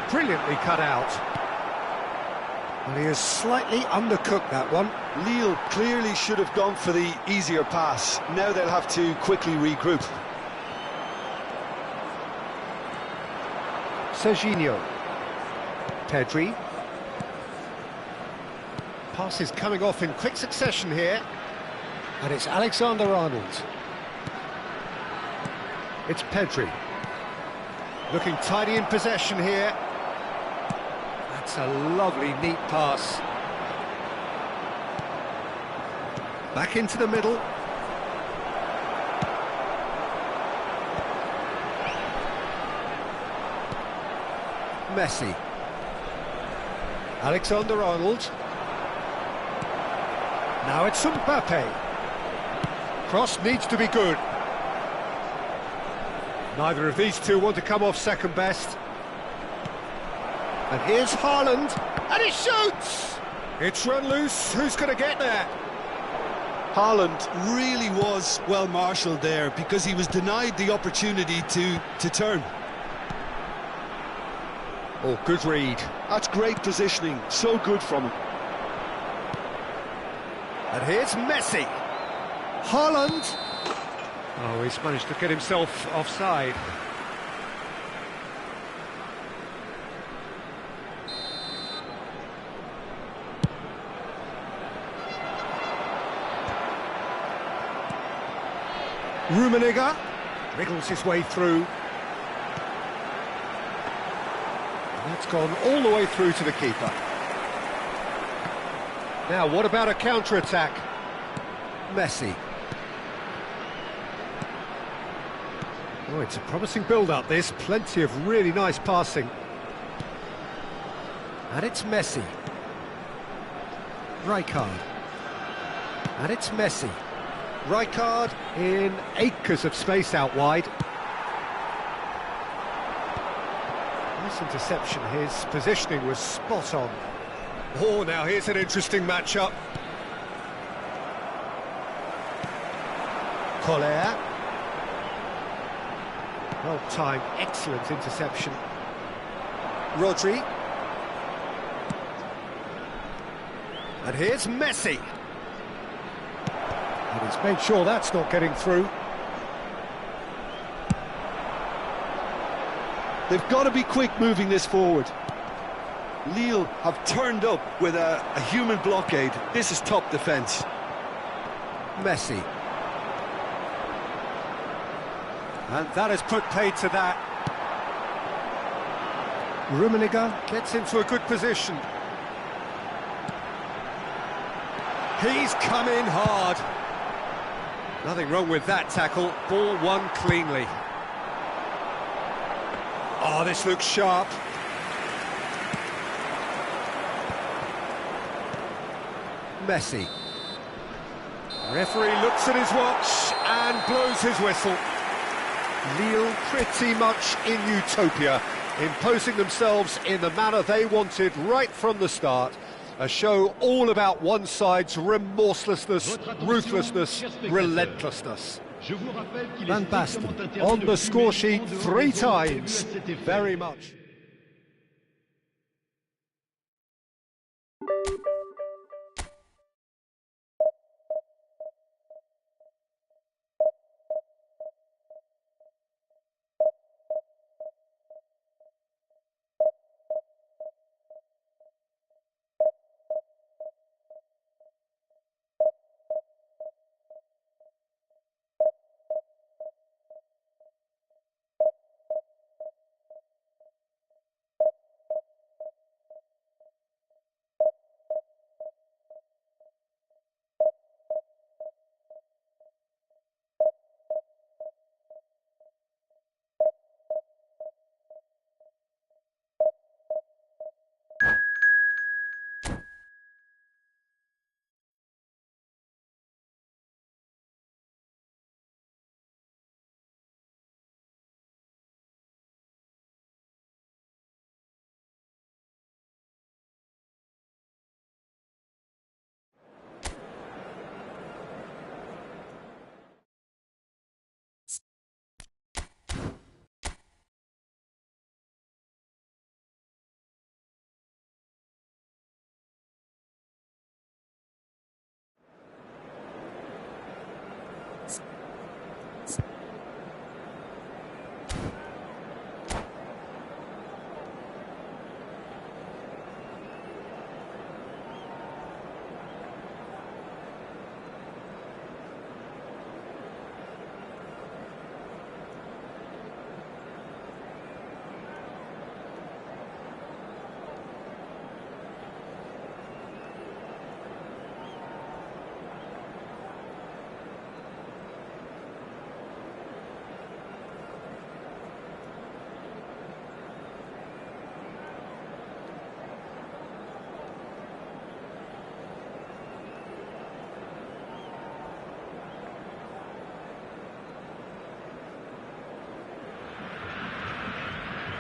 Brilliantly cut out. Well, he has slightly undercooked that one. Lille clearly should have gone for the easier pass. Now they'll have to quickly regroup. Serginho. Pedri. Pass is coming off in quick succession here. And it's Alexander-Arnold. It's Pedri. Looking tidy in possession here. That's a lovely, neat pass. Back into the middle. Messi. Alexander-Arnold. Now it's Mbappe. Cross needs to be good. Neither of these two want to come off second best. And here's Haaland, and he shoots! It's run loose, who's going to get there? Haaland really was well marshalled there because he was denied the opportunity to turn. Oh, good read. That's great positioning, so good from him. And here's Messi. Haaland. Oh, he's managed to get himself offside. Rummenigge wriggles his way through. And that's gone all the way through to the keeper. Now, what about a counter-attack? Messi. Oh, it's a promising build-up, this. Plenty of really nice passing. And it's Messi. Rijkaard. And it's Messi. Rijkaard in acres of space out wide. Nice interception. His positioning was spot on. Oh, now here's an interesting matchup. Collier. Well-timed, excellent interception. Rodri. And here's Messi. And he's made sure that's not getting through. They've got to be quick moving this forward. Lille have turned up with a human blockade. This is top defence. Messi. And that has put paid to that. Rummenigge gets into a good position. He's come in hard. Nothing wrong with that tackle. Ball won cleanly. Oh, this looks sharp. Messi. Referee looks at his watch and blows his whistle. Lille pretty much in utopia, imposing themselves in the manner they wanted right from the start. A show all about one side's remorselessness, ruthlessness, relentlessness. Van Basten on the score sheet 3 times. Very much.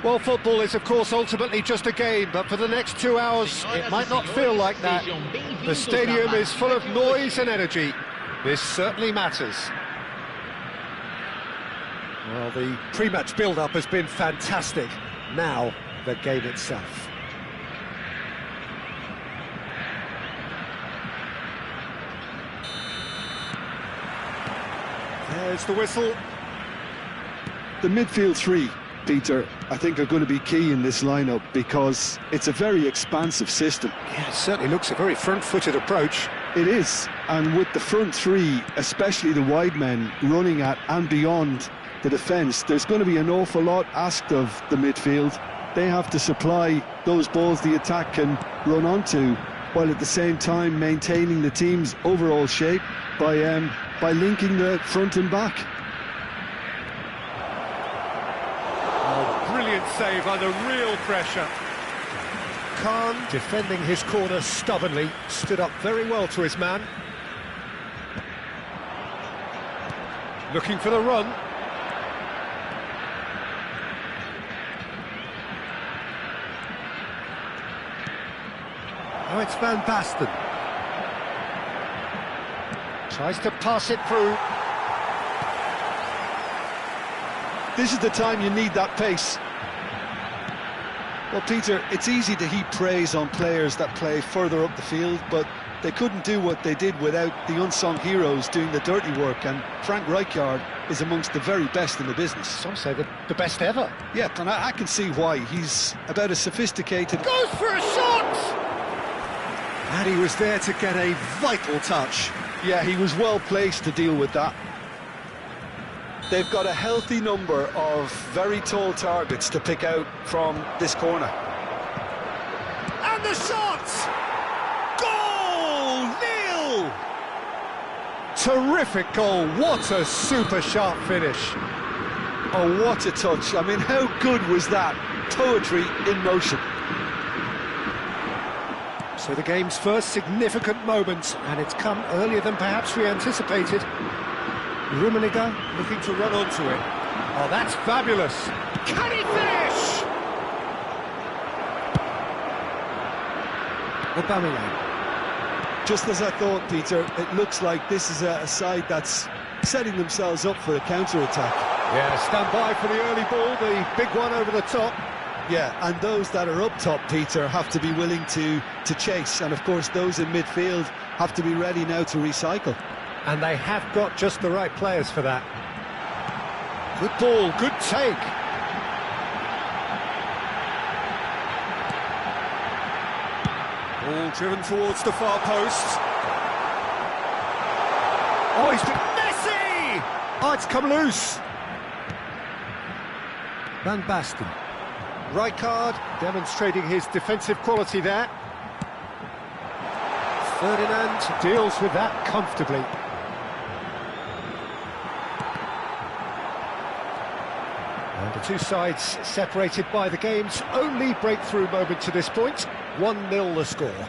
Well, football is, of course, ultimately just a game, but for the next 2 hours, it might not feel like that. The stadium is full of noise and energy. This certainly matters. Well, the pre-match build-up has been fantastic. Now, the game itself. There's the whistle. The midfield 3, Peter, I think are going to be key in this lineup because it's a very expansive system. Yeah, it certainly looks a very front-footed approach. It is, and with the front 3, especially the wide men, running at and beyond the defence, there's going to be an awful lot asked of the midfield. They have to supply those balls the attack can run onto, while at the same time maintaining the team's overall shape by linking the front and back. Brilliant save under real pressure. Khan, defending his corner stubbornly, stood up very well to his man. Looking for the run. Now it's Van Basten. Tries to pass it through. This is the time you need that pace. Well, Peter, it's easy to heap praise on players that play further up the field, but they couldn't do what they did without the unsung heroes doing the dirty work, and Frank Rijkaard is amongst the very best in the business. Some say the best ever. Yeah, and I can see why. He's about as sophisticated... Goes for a shot! And he was there to get a vital touch. Yeah, he was well placed to deal with that. They've got a healthy number of very tall targets to pick out from this corner. And the shot! Goal! Nil! Terrific goal. What a super sharp finish. Oh, what a touch. I mean, how good was that? Poetry in motion. So the game's first significant moment, and it's come earlier than perhaps we anticipated. Rummenigge looking to run onto it. Oh, that's fabulous. Can he finish? Aubameyang. Just as I thought, Peter, it looks like this is a side that's setting themselves up for a counter-attack. Yeah, stand by for the early ball, the big one over the top. Yeah, and those that are up top, Peter, have to be willing to chase. And, of course, those in midfield have to be ready now to recycle. And they have got just the right players for that. Good ball, good take. Ball driven towards the far post. Oh, he's been... Messi! Oh, it's come loose. Van Basten. Rijkaard demonstrating his defensive quality there. Ferdinand deals with that comfortably. And the two sides separated by the game's only breakthrough moment to this point. 1-0 the score.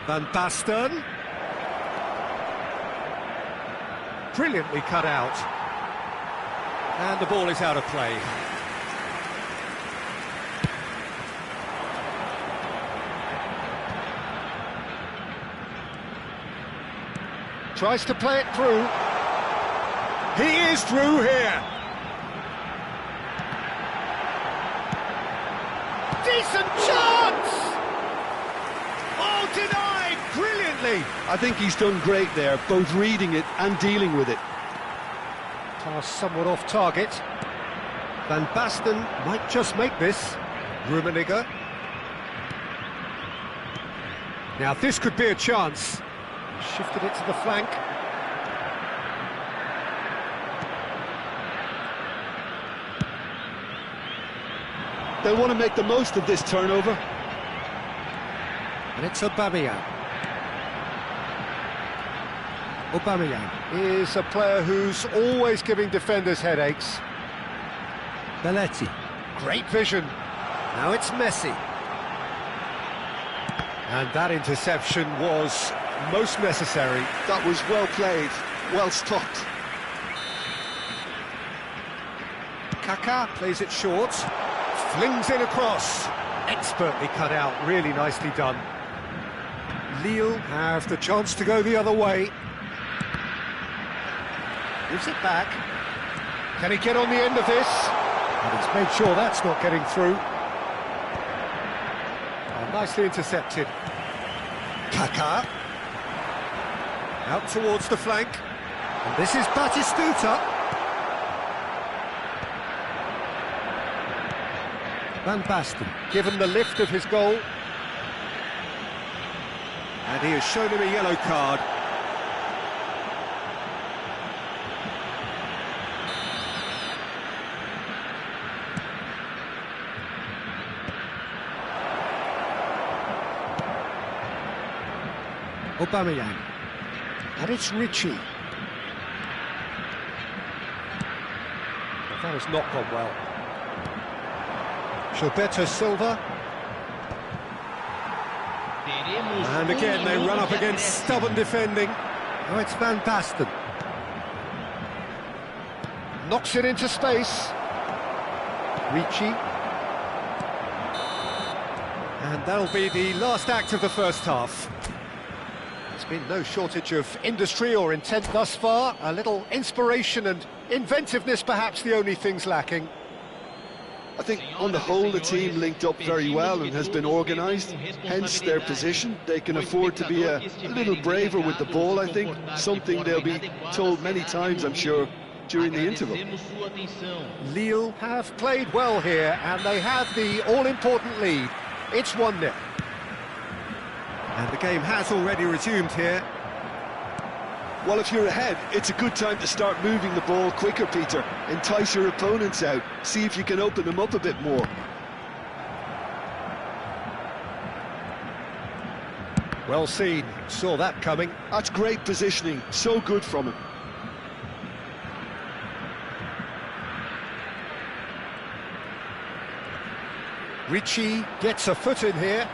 Van Basten. Brilliantly cut out. And the ball is out of play. Tries to play it through. He is through here. Decent chance! Oh, denied brilliantly. I think he's done great there, both reading it and dealing with it. Pass somewhat off target. Van Basten might just make this. Rummenigge. Now this could be a chance. Shifted it to the flank. They'll want to make the most of this turnover. And it's Aubameyang. Aubameyang is a player who's always giving defenders headaches. Belletti. Great vision. Now it's Messi. And that interception was most necessary. That was well played, well stopped. Kaká plays it short. Flings in across. Expertly cut out, really nicely done. Lille have the chance to go the other way. Gives it back. Can he get on the end of this? And he's made sure that's not getting through. Oh, nicely intercepted. Kaká. Out towards the flank. And this is Batistuta. Van Basten, given the lift of his goal. And he has shown him a yellow card. Aubameyang. And it's Ricci. Well, that has not gone well. Gilberto Silva. And again they run up against stubborn defending. Oh, it's Van Basten. Knocks it into space. Ricci. And that'll be the last act of the first half. There's been no shortage of industry or intent thus far. A little inspiration and inventiveness, perhaps the only things lacking. I think on the whole the team linked up very well and has been organised, hence their position. They can afford to be a little braver with the ball, I think, something they'll be told many times, I'm sure, during the interval. Lille have played well here, and they have the all-important lead. It's 1-0. And the game has already resumed here. Well, if you're ahead, it's a good time to start moving the ball quicker, Peter. Entice your opponents out. See if you can open them up a bit more. Well seen. Saw that coming. That's great positioning. So good from him. Ricci gets a foot in here.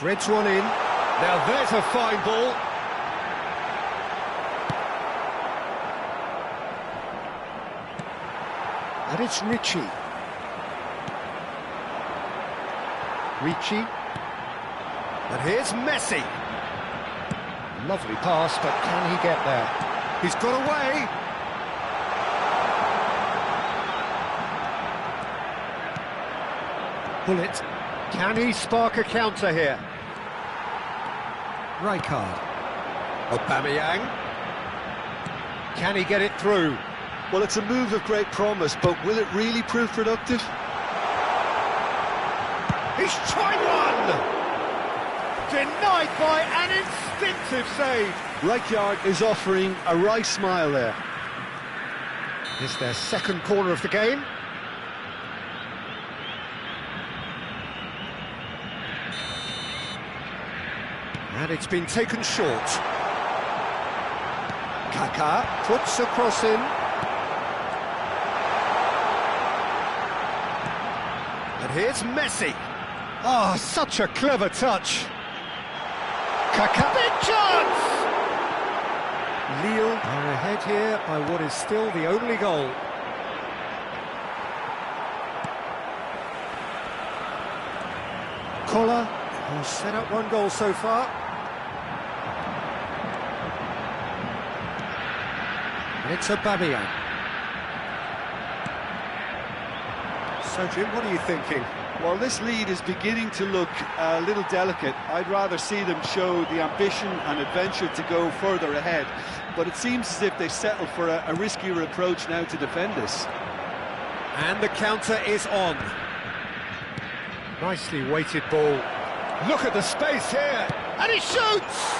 Threads one in. Now there's a fine ball. And it's Ricci. Ricci. And here's Messi. Lovely pass, but can he get there? He's got away. Bullet. Can he spark a counter here? Rijkaard. Aubameyang. Can he get it through? Well, it's a move of great promise, but will it really prove productive? He's tried one! Denied by an instinctive save. Rijkaard is offering a wry smile there. It's their second corner of the game. And it's been taken short. Kaká puts a cross in. And here's Messi. Oh, such a clever touch. Kaká, big chance! Lille are ahead here by what is still the only goal. Koller, who's set up one goal so far. And it's Aubameyang. So, Jim, what are you thinking? Well, this lead is beginning to look a little delicate. I'd rather see them show the ambition and adventure to go further ahead. But it seems as if they settle for a riskier approach now to defend this. And the counter is on. Nicely weighted ball. Look at the space here. And he shoots!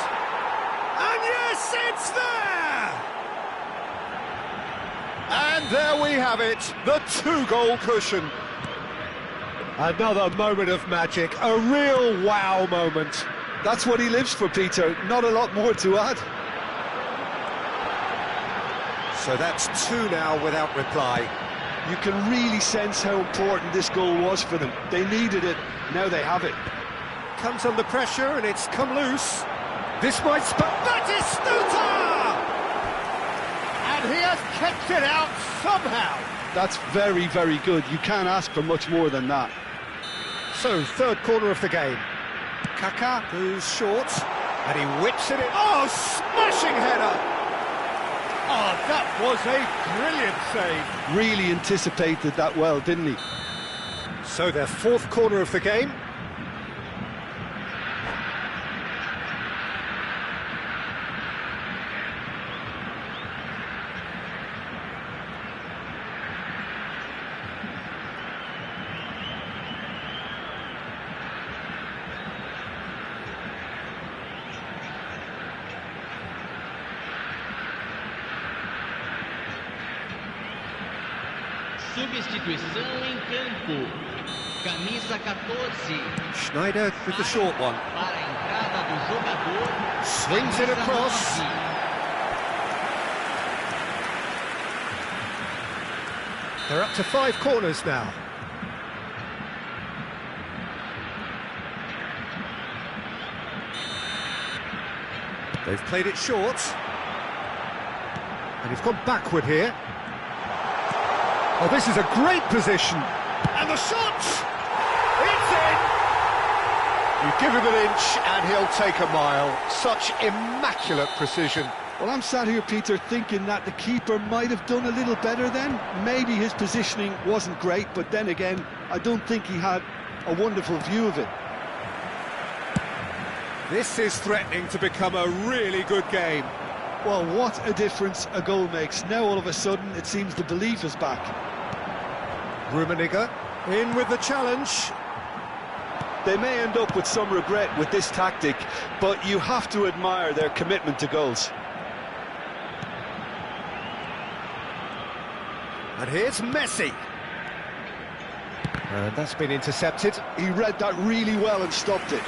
And yes, it's there! And there we have it, the two-goal cushion. Another moment of magic, a real wow moment. That's what he lives for, Peter. Not a lot more to add. So that's two now without reply. You can really sense how important this goal was for them. They needed it, now they have it. Comes under pressure and it's come loose. This might Batistuta! And he has kept it out somehow. That's very, very good. You can't ask for much more than that. So, third corner of the game. Kaká goes short, and he whips it in. Oh, smashing header! Oh, that was a brilliant save. Really anticipated that well, didn't he? So, their fourth corner of the game. Substituição em campo. Camisa 14. Schneider with the short one. Para a entrada do jogador. Swings it across. They're up to 5 corners now. They've played it short. And he's gone backward here. Oh, this is a great position. And the shot! It's in! You give him an inch and he'll take a mile. Such immaculate precision. Well, I'm sat here, Peter, thinking that the keeper might have done a little better then. Maybe his positioning wasn't great, but then again, I don't think he had a wonderful view of it. This is threatening to become a really good game. Well, what a difference a goal makes. Now all of a sudden it seems the belief is back. Rummenigge in with the challenge. They may end up with some regret with this tactic, but you have to admire their commitment to goals. And here's Messi. And that's been intercepted. He read that really well and stopped it.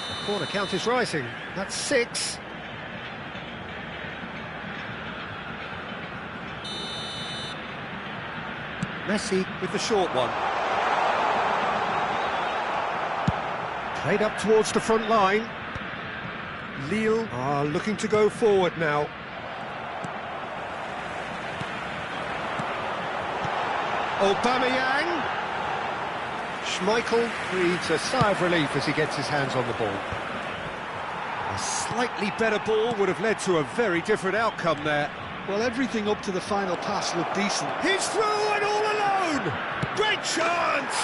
The corner count is rising. That's 6. Messi with the short one. Played up towards the front line. Lille are looking to go forward now. Aubameyang. Schmeichel breathes a sigh of relief as he gets his hands on the ball. A slightly better ball would have led to a very different outcome there. Well, everything up to the final pass looked decent. He's through and all alone! Great chance!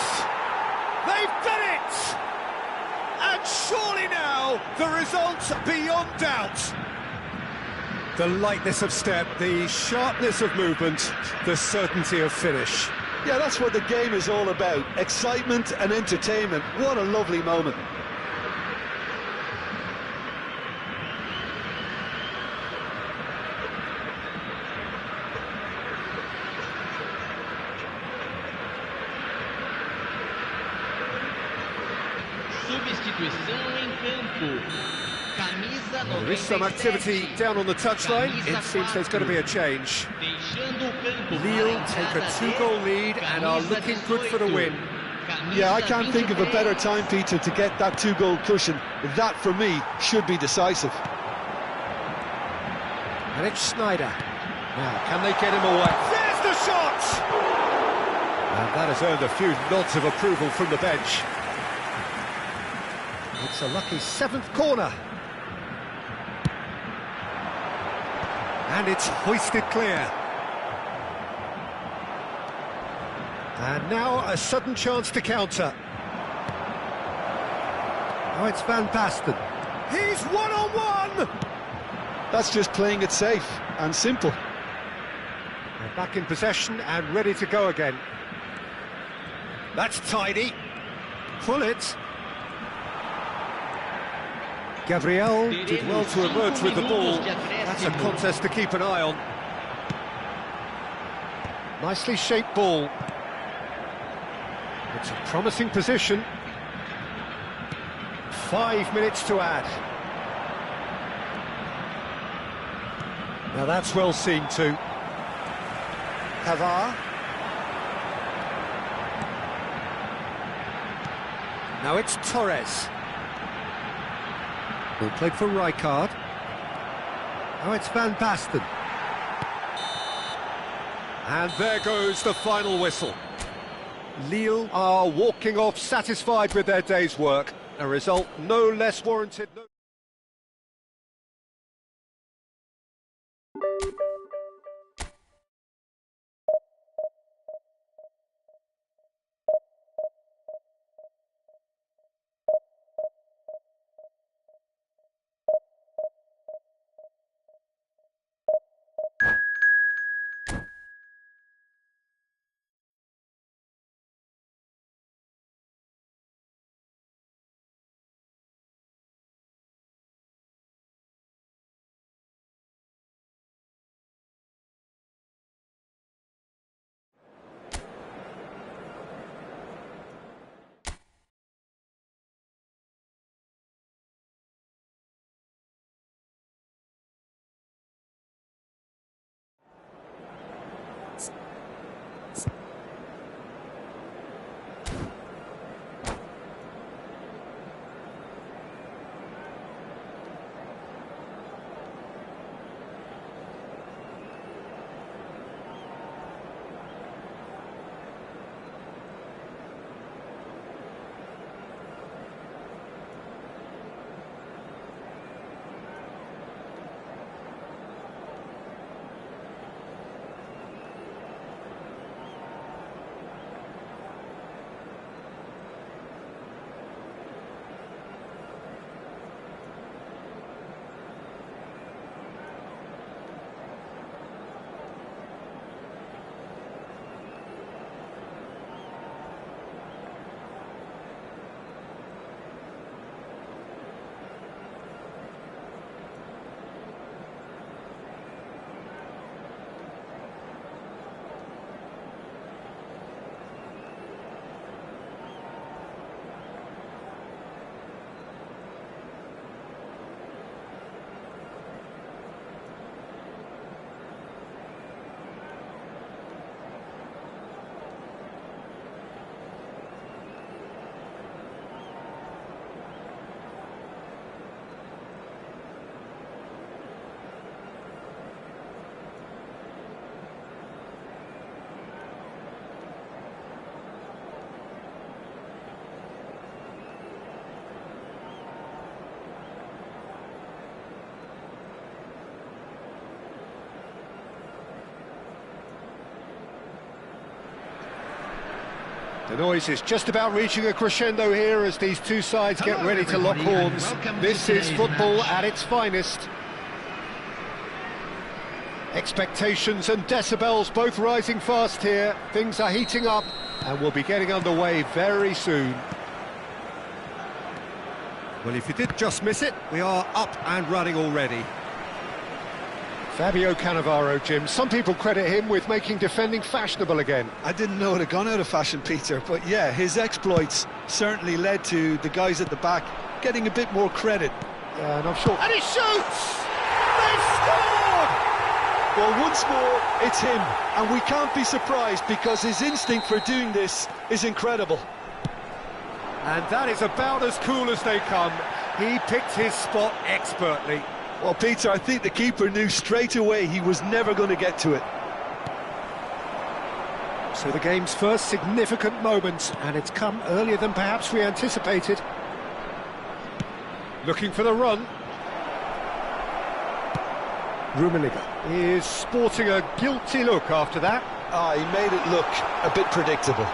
They've done it! And surely now, the result's beyond doubt. The lightness of step, the sharpness of movement, the certainty of finish. Yeah, that's what the game is all about. Excitement and entertainment. What a lovely moment. Substituição em campo. Camisa There is some activity down on the touchline. It seems there's going to be a change. Lille take a 2-goal lead and are looking good for the win. Yeah, I can't think of a better time, Peter, to get that 2-goal cushion. That, for me, should be decisive. And it's Schneider. Now, can they get him away? There's the shot! And that has earned a few nods of approval from the bench. It's a lucky 7th corner. And it's hoisted clear. And now a sudden chance to counter. Now it's Van Basten. He's one-on-one! That's just playing it safe and simple. They're back in possession and ready to go again. That's tidy. Pull it. Gabriel did well to emerge with the ball. That's a contest to keep an eye on. Nicely shaped ball. It's a promising position. 5 minutes to add. Now that's well seen too. Pavard. Now it's Torres. Who played for Rijkaard. Now it's Van Basten. And there goes the final whistle. Lille are walking off satisfied with their day's work. A result no less warranted. The noise is just about reaching a crescendo here as these two sides get ready to lock horns. This is football at its finest. Expectations and decibels both rising fast here. Things are heating up and we'll be getting underway very soon. Well, if you did just miss it, we are up and running already. Fabio Cannavaro, Jim. Some people credit him with making defending fashionable again. I didn't know it had gone out of fashion, Peter, but yeah, his exploits certainly led to the guys at the back getting a bit more credit. Yeah, and I'm sure... And he shoots! They've scored! Well, once more, it's him, and we can't be surprised because his instinct for doing this is incredible. And that is about as cool as they come. He picked his spot expertly. Well, Peter, I think the keeper knew straight away he was never going to get to it. So the game's first significant moment, and it's come earlier than perhaps we anticipated. Looking for the run. Rummenigge is sporting a guilty look after that. Ah, he made it look a bit predictable.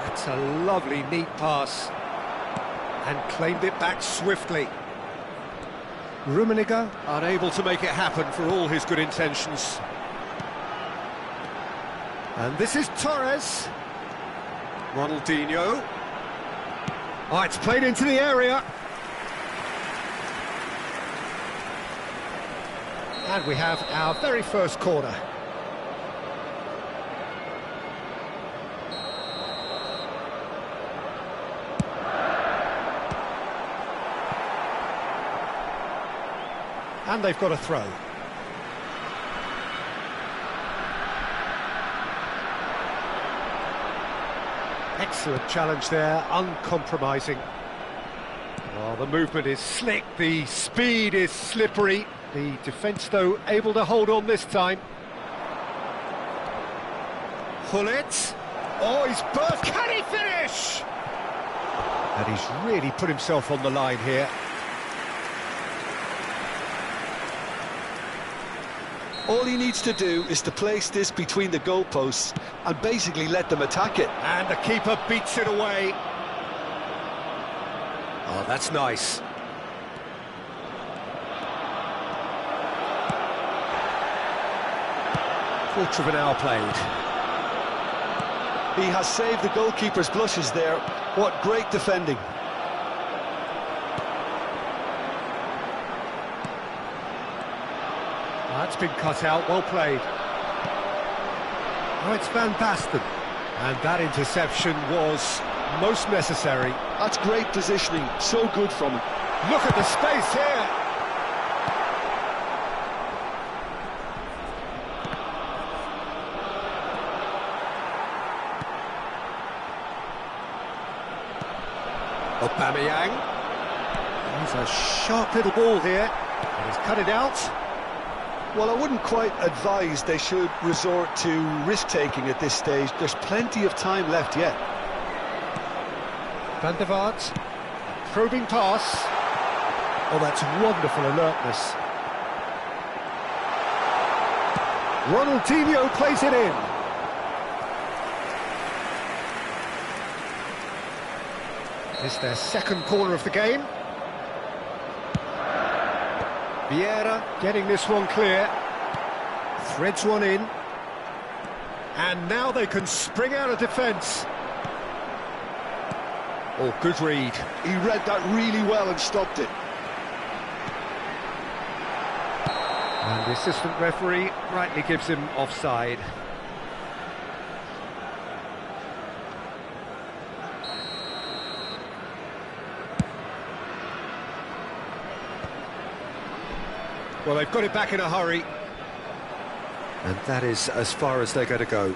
That's a lovely, neat pass. And claimed it back swiftly. Rummenigge unable to make it happen for all his good intentions. And this is Torres. Ronaldinho. Oh, it's played into the area. And we have our very first corner. And they've got a throw. Excellent challenge there, uncompromising. Oh, the movement is slick, the speed is slippery. The defence, though, able to hold on this time. Hullet. Oh, he's burst. Can he finish? And he's really put himself on the line here. All he needs to do is to place this between the goalposts and basically let them attack it. And the keeper beats it away. Oh, that's nice. Quarter of an hour played. He has saved the goalkeeper's blushes there. What great defending. That's been cut out, well played. Oh, it's Van Basten. And that interception was most necessary. That's great positioning, so good from him. Look at the space here. Aubameyang. He's a sharp little ball here. And he's cut it out. Well, I wouldn't quite advise they should resort to risk-taking at this stage. There's plenty of time left yet. Van der Vaart, probing pass. Oh, that's wonderful alertness. Ronaldinho plays it in. It's their second corner of the game. Vieira getting this one clear. Threads one in. And now they can spring out of defence. Oh, good read. He read that really well and stopped it. And the assistant referee rightly gives him offside. Well, they've got it back in a hurry. And that is as far as they're going to go.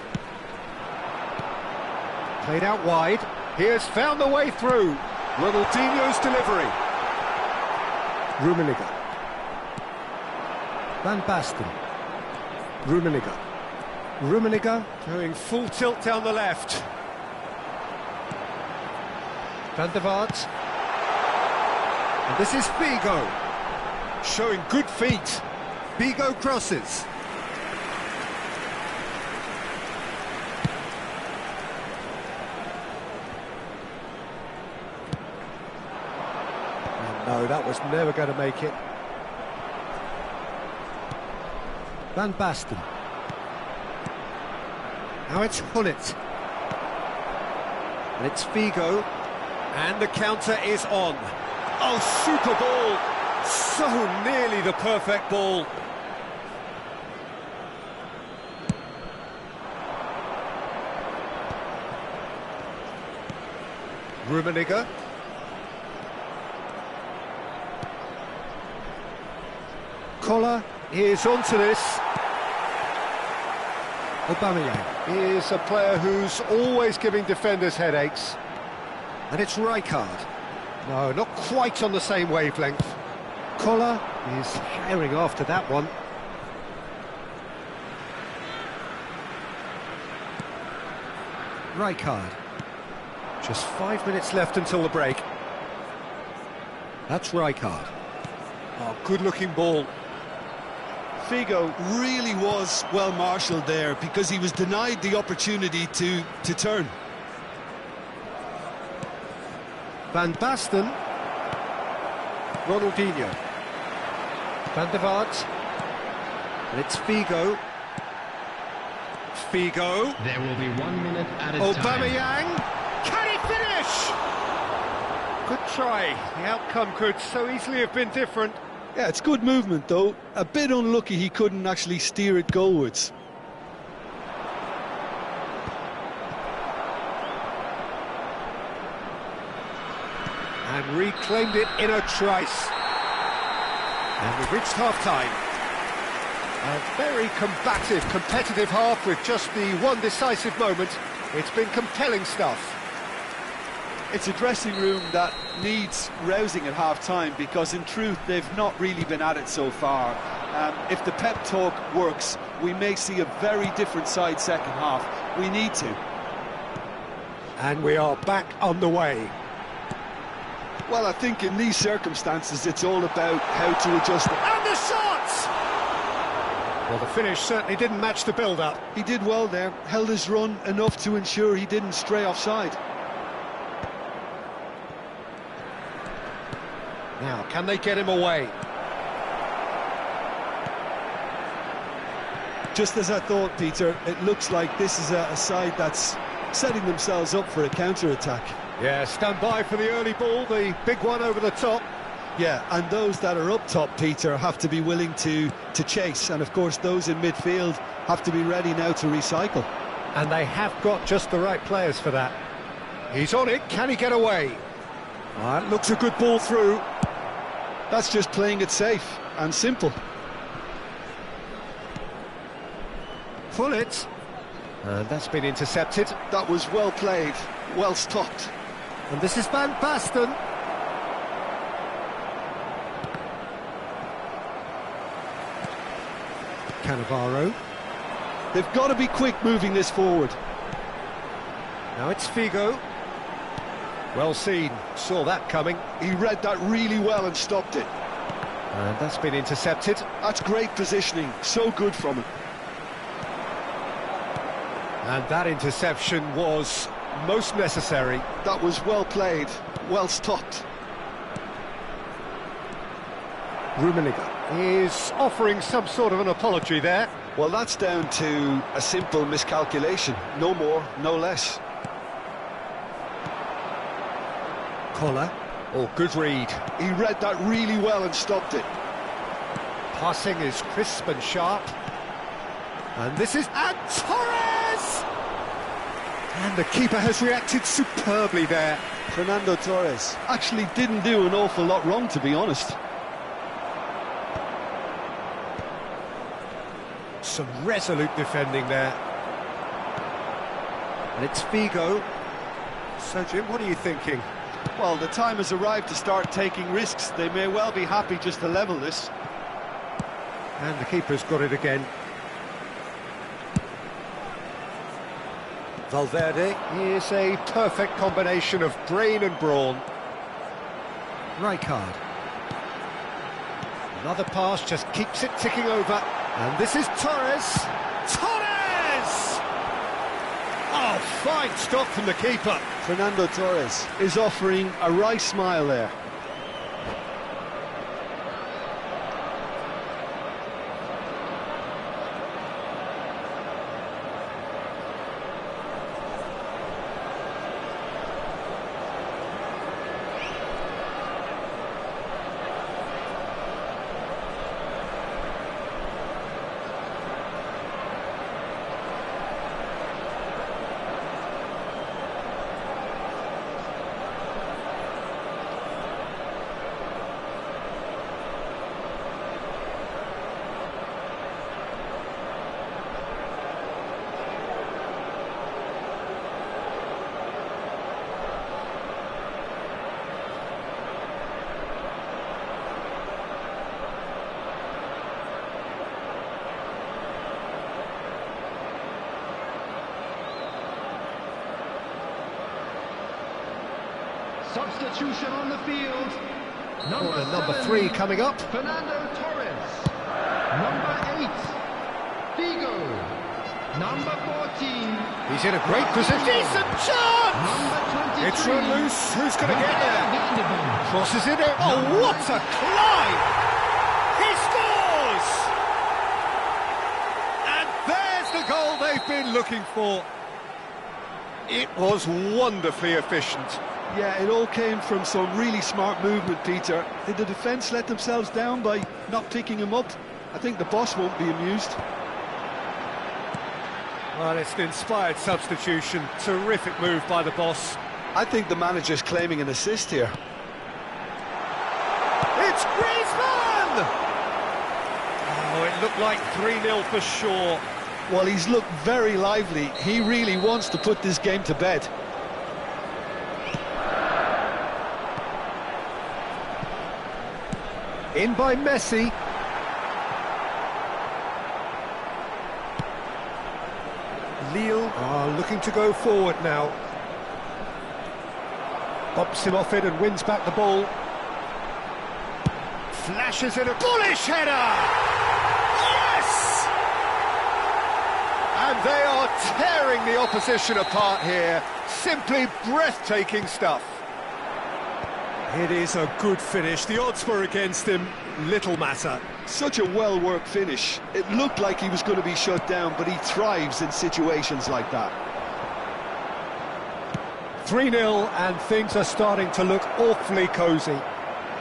Played out wide. He has found the way through. Ronaldinho's delivery. Rummenigge. Van Basten. Rummenigge. Rummenigge going full tilt down the left. Van der Vaart. And this is Figo. Showing good feet. Figo crosses. No, that was never going to make it. Van Basten. Now it's Gullit. And it's Figo. And the counter is on. Oh, super ball! So nearly the perfect ball. Rummenigge. Koller is onto this. Aubameyang is a player who's always giving defenders headaches. And it's Rijkaard. No, not quite on the same wavelength. Koller is herring after that one. Rijkaard. Just 5 minutes left until the break. That's Rijkaard. Oh, good-looking ball. Figo really was well marshalled there because he was denied the opportunity to turn. Van Basten. Ronaldinho. Van der Vaart. And it's Figo. Figo. There will be 1 minute added time. Aubameyang. Can he finish? Good try. The outcome could so easily have been different. Yeah, it's good movement though. A bit unlucky he couldn't actually steer it goalwards. And reclaimed it in a trice. And we've reached half-time. A very combative, competitive half with just the one decisive moment. It's been compelling stuff. It's a dressing room that needs rousing at half-time because in truth they've not really been at it so far. If the pep talk works, we may see a very different side second half. We need to. And we are back on the way. Well, I think in these circumstances it's all about how to adjust it. And the shots! Well, the finish certainly didn't match the build-up. He did well there, held his run enough to ensure he didn't stray offside. Now, can they get him away? Just as I thought, Peter, it looks like this is a side that's setting themselves up for a counter-attack. Yeah, stand by for the early ball, the big one over the top. Yeah, and those that are up top, Peter, have to be willing to chase. And, of course, those in midfield have to be ready now to recycle. And they have got just the right players for that. He's on it, can he get away? That looks a good ball through. That's just playing it safe and simple. Gullit. And that's been intercepted. That was well played, well stopped. And this is Van Basten. Cannavaro. They've got to be quick moving this forward. Now it's Figo. Well seen, saw that coming. He read that really well and stopped it. And that's been intercepted. That's great positioning, so good from him. And that interception was most necessary. That was well played, well stopped. Rummenigge is offering some sort of an apology there. Well, that's down to a simple miscalculation, no more, no less. Koller. Oh, good read. He read that really well and stopped it. Passing is crisp and sharp. And this is... And Torres! And the keeper has reacted superbly there. Fernando Torres actually didn't do an awful lot wrong, to be honest. Some resolute defending there. And it's Figo. So, Jim, what are you thinking? Well, the time has arrived to start taking risks. They may well be happy just to level this. And the keeper's got it again. Valverde is a perfect combination of brain and brawn. Rijkaard. Another pass just keeps it ticking over. And this is Torres. Torres! Oh, fine stop from the keeper. Fernando Torres is offering a wry smile there. Substitution on the field. Number 3 coming up. Fernando Torres. Number 8, Figo. Number 14. He's in a great position. Decent chance! Number 23. It's run loose. Who's going to get there? Crosses it in. Oh, what a climb! He scores! And there's the goal they've been looking for. It was wonderfully efficient. Yeah, it all came from some really smart movement, Peter. Did the defence let themselves down by not picking him up? I think the boss won't be amused. Well, it's an inspired substitution. Terrific move by the boss. I think the manager's claiming an assist here. It's Griezmann! Oh, it looked like 3-0 for sure. Well, he's looked very lively. He really wants to put this game to bed. In by Messi. Lille are looking to go forward now. Bumps him off it and wins back the ball. Flashes in a bullish header! Yes! And they are tearing the opposition apart here. Simply breathtaking stuff. It is a good finish. The odds were against him. Little matter. Such a well-worked finish. It looked like he was going to be shut down, but he thrives in situations like that. 3-0 and things are starting to look awfully cosy.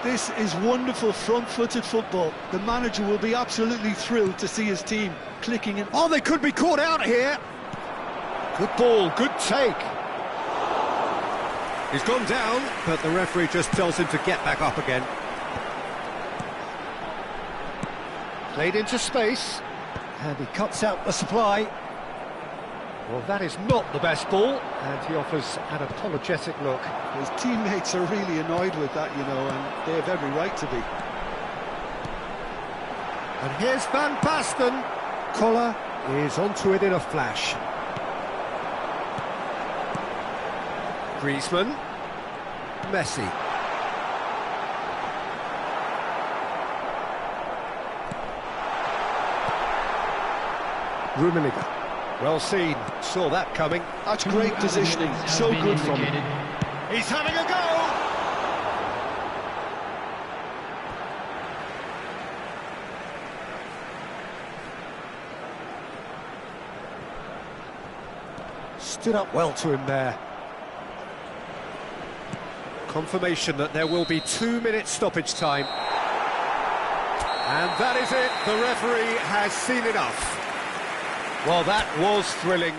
This is wonderful front-footed football. The manager will be absolutely thrilled to see his team clicking in. Oh, they could be caught out here. Good ball, good take. He's gone down, but the referee just tells him to get back up again. Played into space, and he cuts out the supply. Well, that is not the best ball, and he offers an apologetic look. His teammates are really annoyed with that, you know, and they have every right to be. And here's Van Basten. Collar is onto it in a flash. Griezmann. Messi. Rummenigge. Well seen. Saw that coming. That's great positioning. So good from him. He's having a go! Stood up well to him there. Confirmation that there will be 2 minutes stoppage time. And that is it. The referee has seen enough. Well, that was thrilling.